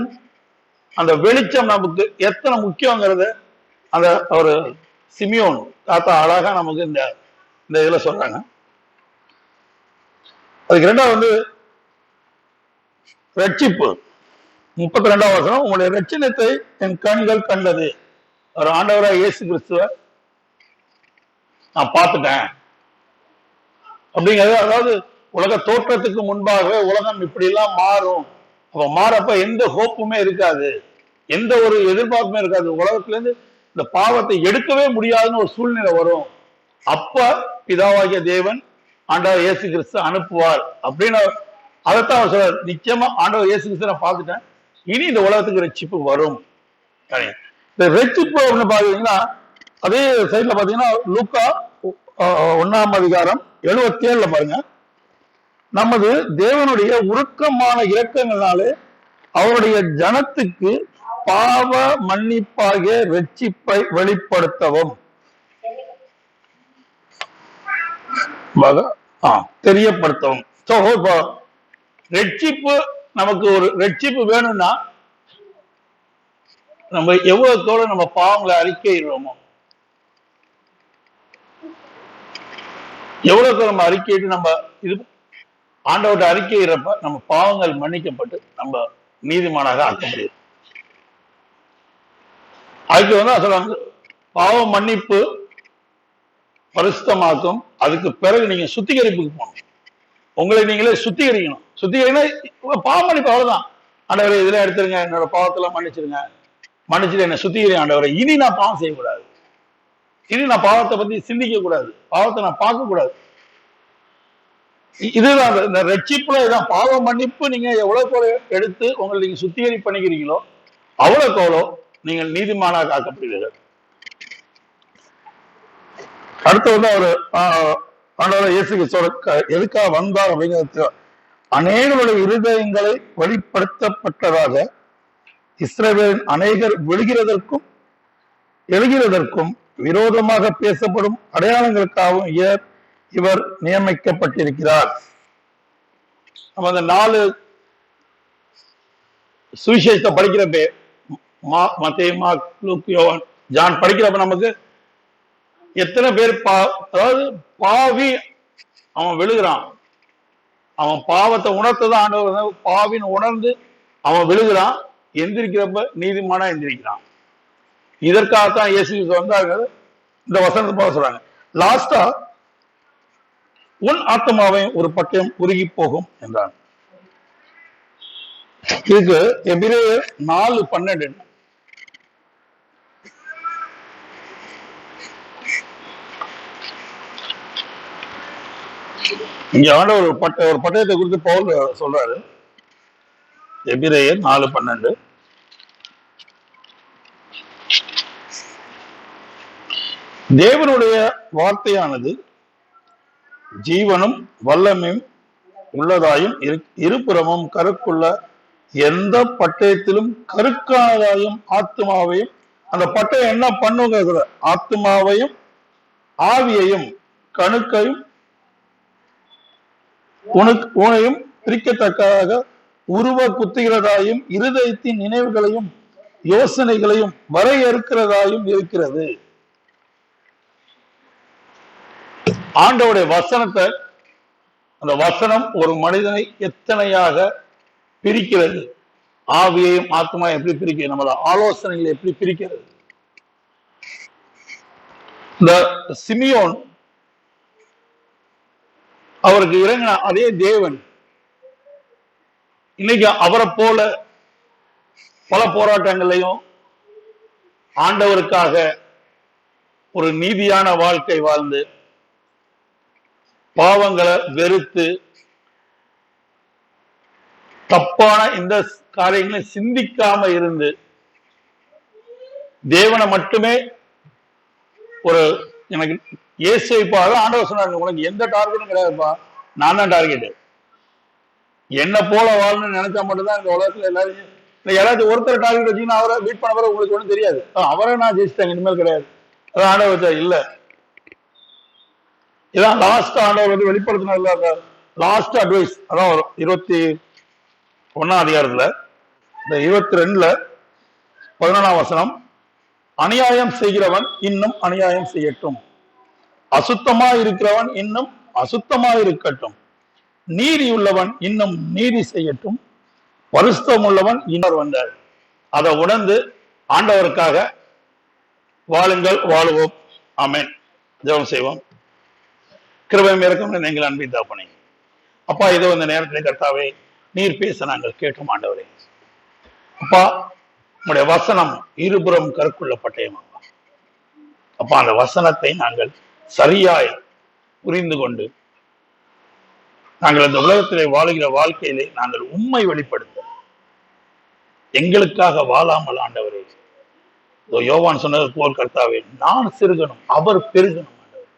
அந்த வெளிச்சம் நமக்கு எத்தனை முக்கியங்கிறது அந்த ஒரு சிமியோன் தாத்தா அழகா நமக்கு இந்த இதுல சொல்றாங்க. அதுக்கு 2வது ரட்சிப்பு. 32வது வசனம், உங்களுடைய ரட்சணத்தை என் கண்கள் கண்டது. ஒரு ஆண்டவராக இயேசு கிறிஸ்துவ நான் பார்த்துட்டேன் அப்படிங்கிறது. அதாவது உலக தோற்றத்துக்கு முன்பாகவே உலகம் இப்படி எல்லாம் மாறும். அப்ப மாறப்ப எந்த ஹோப்புமே இருக்காது, எந்த ஒரு எதிர்பார்ப்புமே இருக்காது. உலகத்துல இருந்து இந்த பாவத்தை எடுக்கவே முடியாதுன்னு ஒரு சூழ்நிலை வரும். அப்ப பிதாவாகிய தேவன் ஆண்டவர் இயேசு கிறிஸ்து அனுப்புவார் அப்படின்னு அதைத்தான் அவர் சொல்றார். நிச்சயமா ஆண்டவர் இயேசு கிறிஸ்து நான் பார்த்துட்டேன், இனி இந்த உலகத்துக்கு ரட்சிப்பு வரும். இந்த ரட்சிப்பு அப்படின்னு பாத்தீங்கன்னா அதே சைட்ல பாத்தீங்கன்னா லூக்கா 1ஆம் அதிகாரம் 77 பாருங்க. நமது தேவனுடைய உருக்கமான இரக்கங்களாலே அவருடைய ஜனத்துக்கு பாவ மன்னிப்பாகிய ரட்சிப்பை வெளிப்படுத்தவும் தெரியப்படுத்தவும். ரட்சிப்பு, நமக்கு ஒரு ரட்சிப்பு வேணும்னா நம்ம எவ்வளவுத்தோட நம்ம பாவங்களை அறிக்கையிடுறோமோ, எவ்வளவு நம்ம அறிக்கையிட்டு நம்ம இது ஆண்டவர்கிட்ட அறிக்கையிடுறப்ப நம்ம பாவங்கள் மன்னிக்கப்பட்டு நம்ம நீதிமானாக ஆக்க முடியும். அதுக்கு சொல்றாங்க, பாவ மன்னிப்பு பரிசுத்தமாக்கும். அதுக்கு பிறகு நீங்க சுத்திகரிப்புக்கு போகணும், உங்களை நீங்களே சுத்திகரிக்கணும். சுத்திகரிக்கணும் பாவ மன்னிப்பு, அவ்வளவுதான். ஆண்டவரை இதெல்லாம் எடுத்துருங்க, என்னோட பாவத்தெல்லாம் மன்னிச்சிருங்க, மன்னிச்சுட்டு என்ன சுத்திகரி ஆண்டவரை. இனி நான் பாவம் செய்யக்கூடாது, இனி நான் பாவத்தை பத்தி சிந்திக்க கூடாது, பாவத்தை நான் பார்க்க கூடாது. இதுதான் இந்த ரட்சிப்புல இதான் பாவ மன்னிப்பு. நீங்க எவ்வளவுக்கு எடுத்து உங்களை நீங்க சுத்திகரி பண்ணிக்கிறீங்களோ அவ்வளவுக்கு அவ்வளோ நீங்கள் நீதிமானாக ஆக்கப்படுவீர்கள். அடுத்து அவரு ஆண்டவர் இயேசு கிறிஸ்து எதுக்காக வந்தார் அப்படிங்கிறது, அநேகருடைய இருதயங்களை வெளிப்படுத்தப்பட்டதாக இஸ்ரவேலின் அநேகர் விழுகிறதற்கும் எழுகிறதற்கும் விரோதமாக பேசப்படும் அடையாளங்களுக்காகவும் இவர் நியமிக்கப்பட்டிருக்கிறார். நம்ம அந்த 4 சுவிசேஷத்தை படிக்கிறப்ப மத்தேயு, மார்க், லூக், யோவான், ஜான் படிக்கிறப்ப நமக்கு எத்தனை பேர் அதாவது பாவி அவன் விழுகிறான், அவன் பாவத்தை உணர்த்ததான் ஆண்டவர் பாவின்னு உணர்ந்து அவன் விழுகிறான், எந்திரிக்கிறப்ப நீதிமானா எந்திரிக்கிறான். இதற்காகத்தான் இயேசு வந்தார்கள். இந்த வசனத்தை சொல்றாங்க, லாஸ்டா உன் ஆத்மாவையும் ஒரு பட்டயம் உருகி போகும் என்றான். இதுக்கு எபிரேயர் 4:12 இங்க ஆண்டவர் ஒரு பட்டயத்தை குறித்து பவுல் சொல்றாரு. எபிரேயர் 4:12 தேவனுடைய வார்த்தையானது ஜீவனும் வல்லமையும் உள்ளதாயும் இருபுறமும் கருக்குள்ள எந்த பட்டயத்திலும் கருக்கானதாயும் ஆத்மாவையும், அந்த பட்டயம் என்ன பண்ணுங்க, ஆத்மாவையும் ஆவியையும் கணுக்கையும் உனையும் பிரிக்கத்தக்கதாக உருவ குத்துகிறதாயும் இருதயத்தின் நினைவுகளையும் யோசனைகளையும் வரையறுக்கிறதாயும் இருக்கிறது. ஆண்டவருடைய வசனத்தை, அந்த வசனம் ஒரு மனிதனை எத்தனையாக பிரிக்கிறது. ஆவியையும் ஆத்மா எப்படி பிரிக்கிறது, நம்மள ஆலோசனைகளை எப்படி பிரிக்கிறது. இந்த சிமியோன் அவருக்கு இறங்கின அதே தேவன் இன்னைக்கு அவரை போல பல போராட்டங்களையும் ஆண்டவருக்காக ஒரு நீதியான வாழ்க்கை வாழ்ந்து பாவங்களை வெறுத்து தப்பான இந்த காரியங்களை சிந்திக்காம இருந்து தேவனை மட்டுமே ஒரு எனக்கு ஏசைப்பாக ஆண்டவர் சொன்னாங்க, உனக்கு எந்த டார்கெட்டும் கிடையாதுப்பா, நான் தான் டார்கெட். என்ன போல வாழணும்னு நினைச்சா மட்டும்தான் இந்த உலகத்துல எல்லாரும் யாராச்சும் ஒருத்தர் டார்கெட் வச்சீங்கன்னா அவரை பீட் பண்ண பிறகு உங்களுக்கு ஒன்றும் தெரியாது, அவரை நான் ஜெயிச்சிட்டேன் இனிமேல் கிடையாது. அதான் ஆண்டவர் வச்சா இல்ல. இதான் லாஸ்ட் ஆண்டவர் வந்து வெளிப்படுத்தின லாஸ்ட் அட்வைஸ். அதான் 21ஆம் அதிகாரத்துல இந்த 22ல 11ஆம் வசனம், அநியாயம் செய்கிறவன் இன்னும் அநியாயம் செய்யட்டும், அசுத்தமா இருக்கிறவன் இன்னும் அசுத்தமா இருக்கட்டும், நீதி உள்ளவன் இன்னும் நீதி செய்யட்டும், பரிசுத்தம் உள்ளவன் இன்னொரு வந்தார். அதை உணர்ந்து ஆண்டவருக்காக வாழுங்கள், வாழுவோம். ஆமென். ஜெபம் செய்வோம். கிருபையும் இரக்கமும் எங்கள் அன்பின் தகப்பனே, அப்பா இதோ இந்த நேரத்தில் கர்த்தாவே நீர் பேச நாங்கள் கேட்டோம். ஆண்டவரே அப்பா, உங்களுடைய வசனம் இருபுறம் கருக்குள்ள பட்டயம். அப்பா அந்த வசனத்தை நாங்கள் சரியாய் புரிந்து கொண்டு நாங்கள் இந்த உலகத்திலே வாழுகிற வாழ்க்கையிலே நாங்கள் உண்மை வெளிப்படுத்த எங்களுக்காக வாழாமல் ஆண்டவரே, யோவான் சொன்னது போல் கர்த்தாவே நான் சிறுகணும் அவர் பெருகணும். ஆண்டவர்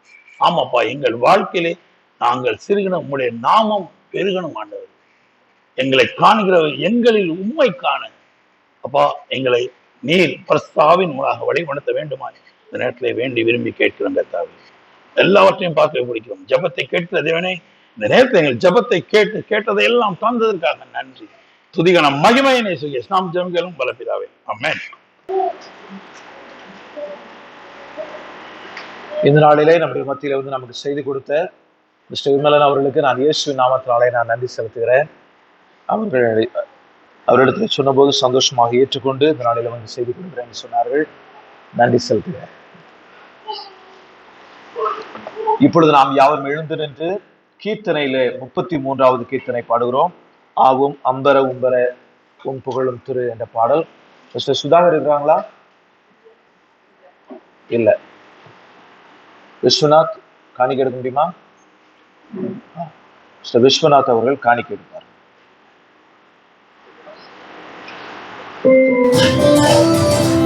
ஆமாப்பா, எங்கள் வாழ்க்கையிலே நாங்கள் சிறுகணும், உங்களுடைய நாமம் பெருகணும். ஆண்டவர் எங்களை காண்கிறவர் எங்களில் உண்மை காண அப்பா எங்களை நீர் பரிசுத்தாவின் மூலமாக வழிநடத்த வேண்டுமா இந்த நேரத்திலே வேண்டி விரும்பி கேட்கிறோம். கர்த்தாவே எல்லாவற்றையும் பார்க்க பிடிக்கிறோம். ஜபத்தை கேட்கிற தேவனே, இந்த நேரத்தில் எங்கள் ஜபத்தை கேட்டதை எல்லாம் தந்ததற்காக நன்றி. துதிகன மகிமையினை செய்ய நாம் ஜெபங்களும் பலப்பிதாவே. ஆமென். இந்த நாளிலே நம்முடைய மத்தியில வந்து நமக்கு செய்து கொடுத்த மிஸ்டர் விமலன் அவர்களுக்கு நான் இயேசுவின் நாமத்தினாலே நான் நன்றி செலுத்துகிறேன். அவரிடத்தில் சொன்னபோது சந்தோஷமாக ஏற்றுக்கொண்டு இந்த நாளில வந்து செய்து கொடுக்கிறேன் சொன்னார்கள். நன்றி செலுத்துகிறேன். இப்பொழுது நாம் யாவரும் எழுந்து நின்று கீர்த்தனையில 33வது கீர்த்தனை பாடுகிறோம். ஆவும் அம்பர உம்பர உன் புகழும் திரு என்ற பாடல். மிஸ்டர் சுதாகர் இருக்கிறாங்களா? இல்ல. விஸ்வநாத் காணிக்கை எடுக்க முடியுமா? மிஸ்டர் விஸ்வநாத் அவர்கள் காணிக்கை எடுப்பார். Amen.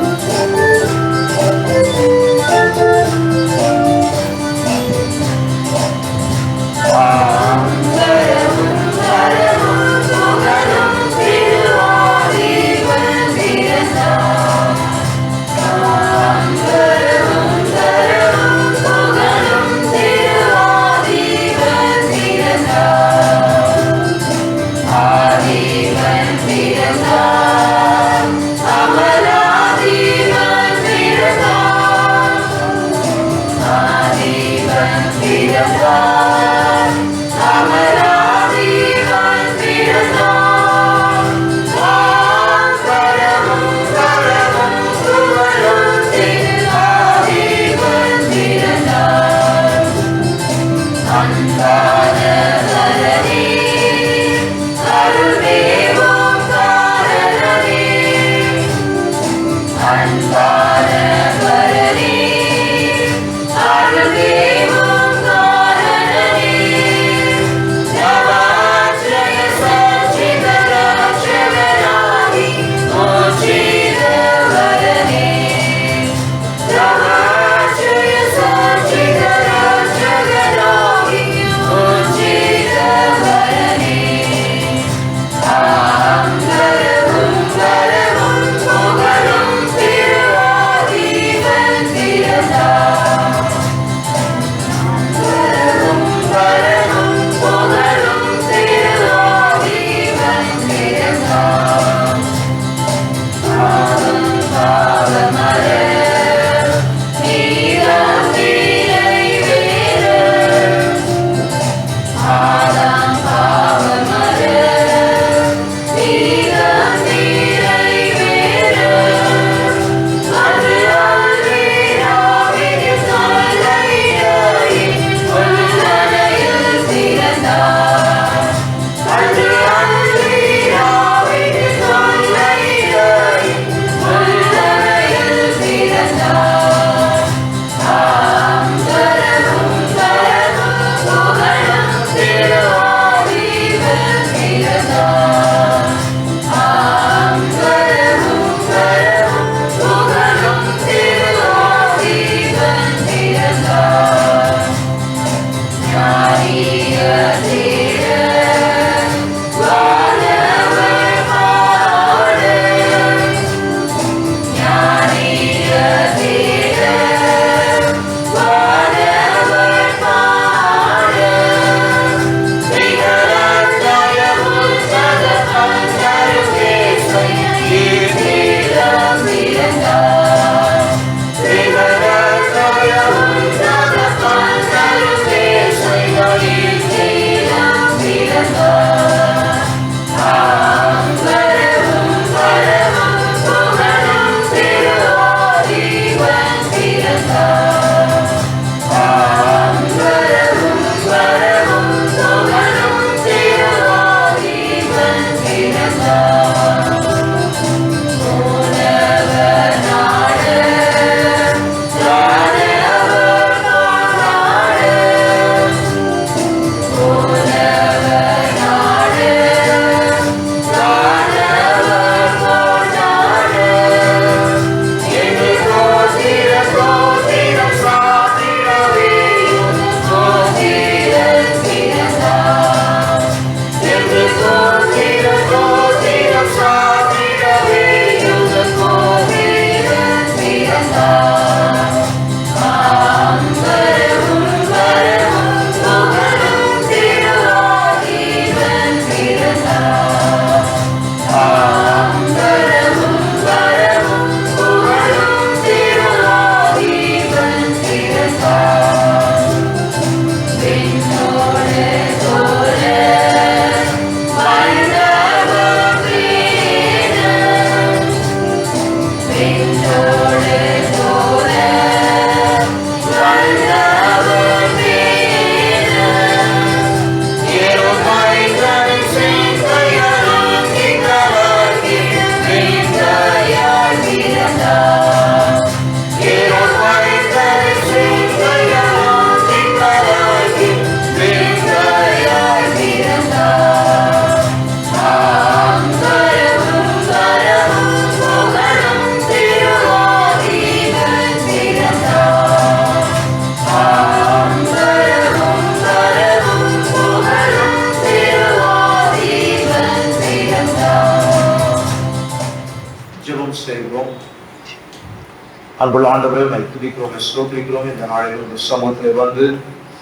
அன்புள்ள ஆண்டவரே, உம்மை துதிக்கிறோம், ஸ்தோத்திரிக்கிறோம். இந்த நாளில் இந்த சமூகத்திலே வந்து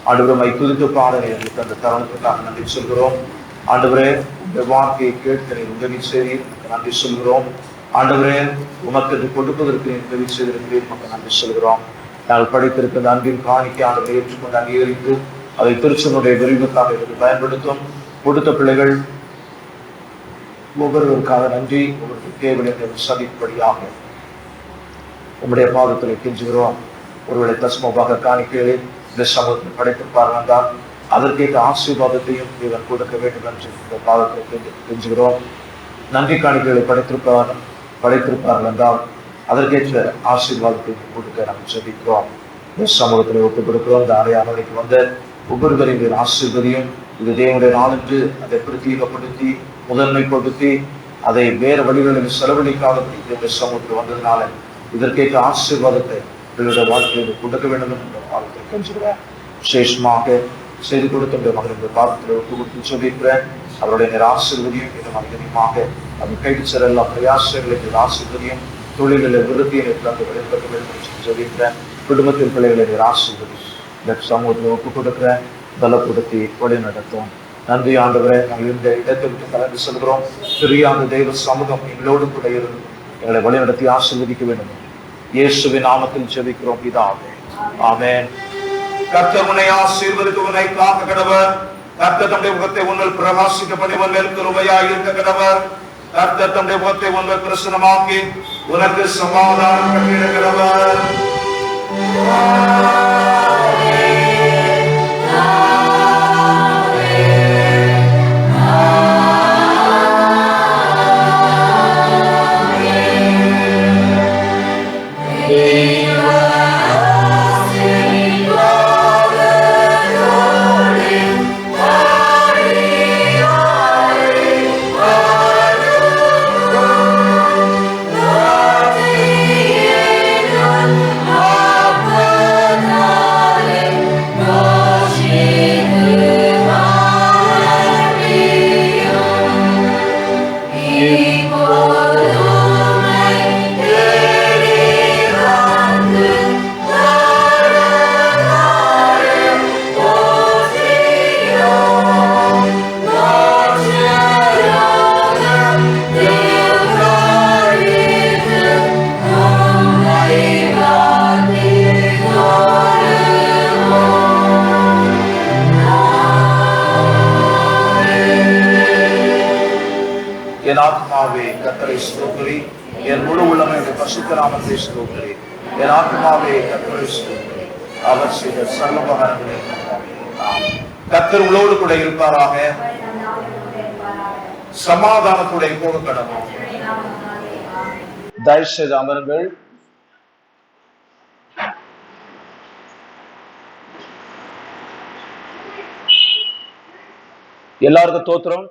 ஆண்டவரே, உம்மை துதித்து பாட எங்களுக்கு அந்த தருணத்துக்காக நன்றி சொல்கிறோம். ஆண்டவரே, இந்த வார்த்தையை கேட்க நீர் உதவி செய்தீர், நன்றி சொல்கிறோம். ஆண்டவரே, உமக்கு இது கொடுப்பதற்கு உதவி செய்திருக்கிறீர், உமக்கு நன்றி சொல்கிறோம். நாங்கள் படித்திருக்கிற அன்பின் காணிக்கை ஆண்டவரை ஏற்றுக்கொண்டு அங்கீகரித்து அதை திருச்சனுடைய விரிவுக்காக இதற்கு பயன்படுத்தும். கொடுத்த பிள்ளைகள் ஒவ்வொருவருக்காக நன்றி. ஒவ்வொரு தேவையை சதிப்படியாக உம்முடைய பாதத்தில் கெஞ்சுகிறோம். ஒருவேளை தஸ்மபாக காணிக்கைகளை இந்த சமூகத்தில் படைத்திருப்பார்கள் என்றால் அதற்கேற்ற ஆசீர்வாதத்தையும் இவன் கொடுக்க வேண்டும் என்று இந்த பாதத்தில் கெஞ்சுகிறோம். நன்றி காணிக்கைகளை படைத்திருப்பார்கள் என்றால் அதற்கேற்ற ஆசீர்வாதத்தை கொடுக்க நாம் ஜெபிக்கிறோம். இந்த சமூகத்தில் ஒப்புக் கொடுக்கிறோம். இந்த ஆலயத்திற்கு வந்த ஒவ்வொருவரின் ஆசீர்வதியும் இது தேவனுடைய நாள் என்று அதை பிரத்யேகப்படுத்தி முதன்மைப்படுத்தி அதை வேறு வழிகளில் செலவழிக்காத இந்த சமூகத்தில் வந்ததுனால இதற்கேற்ற ஆசீர்வாதத்தை இவருடைய வாழ்க்கையில் கொடுக்க வேண்டும் என்ற பாதத்தை கெஞ்சுகிறேன். விசேஷமாக செய்து கொடுத்த மகளிர் பாதத்தில் ஒப்பு கொடுத்து சொல்லியிருக்கிறேன். அவருடைய ஆசீர்வதியும் இன்னும் அதிகமாக அவர் கைது செல்ல எல்லா பிரயாசங்களை ஆசீர்வதியும் தொழில்களில் விருத்தியை தந்து வெளிப்படுத்த வேண்டும் என்று சொல்லியிருக்கிறேன். குடும்பத்தில் பிள்ளைகளை ஆசீர்வதி இந்த சமூகத்தில் ஒப்புக் கொடுக்கிறேன். பலப்படுத்தி வழி நடத்தும். நன்றி ஆண்டவரே, நாங்கள் இந்த இடத்தை விட்டு கலந்து செல்கிறோம். பெரிய அந்த தெய்வ சமூகம் எங்களோடு கூட இருந்து எங்களை வழிநடத்தி ஆசீர்வதிக்க வேண்டும். இயேசுவின் நாமத்தில் ஜெபிக்கிறோம் பிதாவே, ஆமென். கர்த்தர் உன்னை ஆசீர்வதித்து உன்னை காக்க கடவர். கர்த்தர் தம்முடைய முகத்தை உன்னில் பிரகாசிக்க பண்ணி உன்மேல் கிருபையாய் இருக்க கடவர். கர்த்தர் தம்முடைய முகத்தை உன்மேல் பிரசன்னமாக்கி உனக்கு சமாதானம் கட்டிட கடவர். என் ஆத்மாவே கர்த்தரை ஸ்தோத்திரி, என் முழு உள்ளமே பரிசுத்த நாமத்தை ஸ்தோத்திரி. என் ஆத்மாவே கர்த்தரை ஸ்தோத்திரி, அவர் செய்த சர்வ உபகாரங்களை கர்த்தர் உங்களோடு கூட இருப்பாராக. சமாதானத்துடைய போக கடவுள். தயவு செய்து அமருங்கள். எல்லாருக்கும் தோத்திரம்.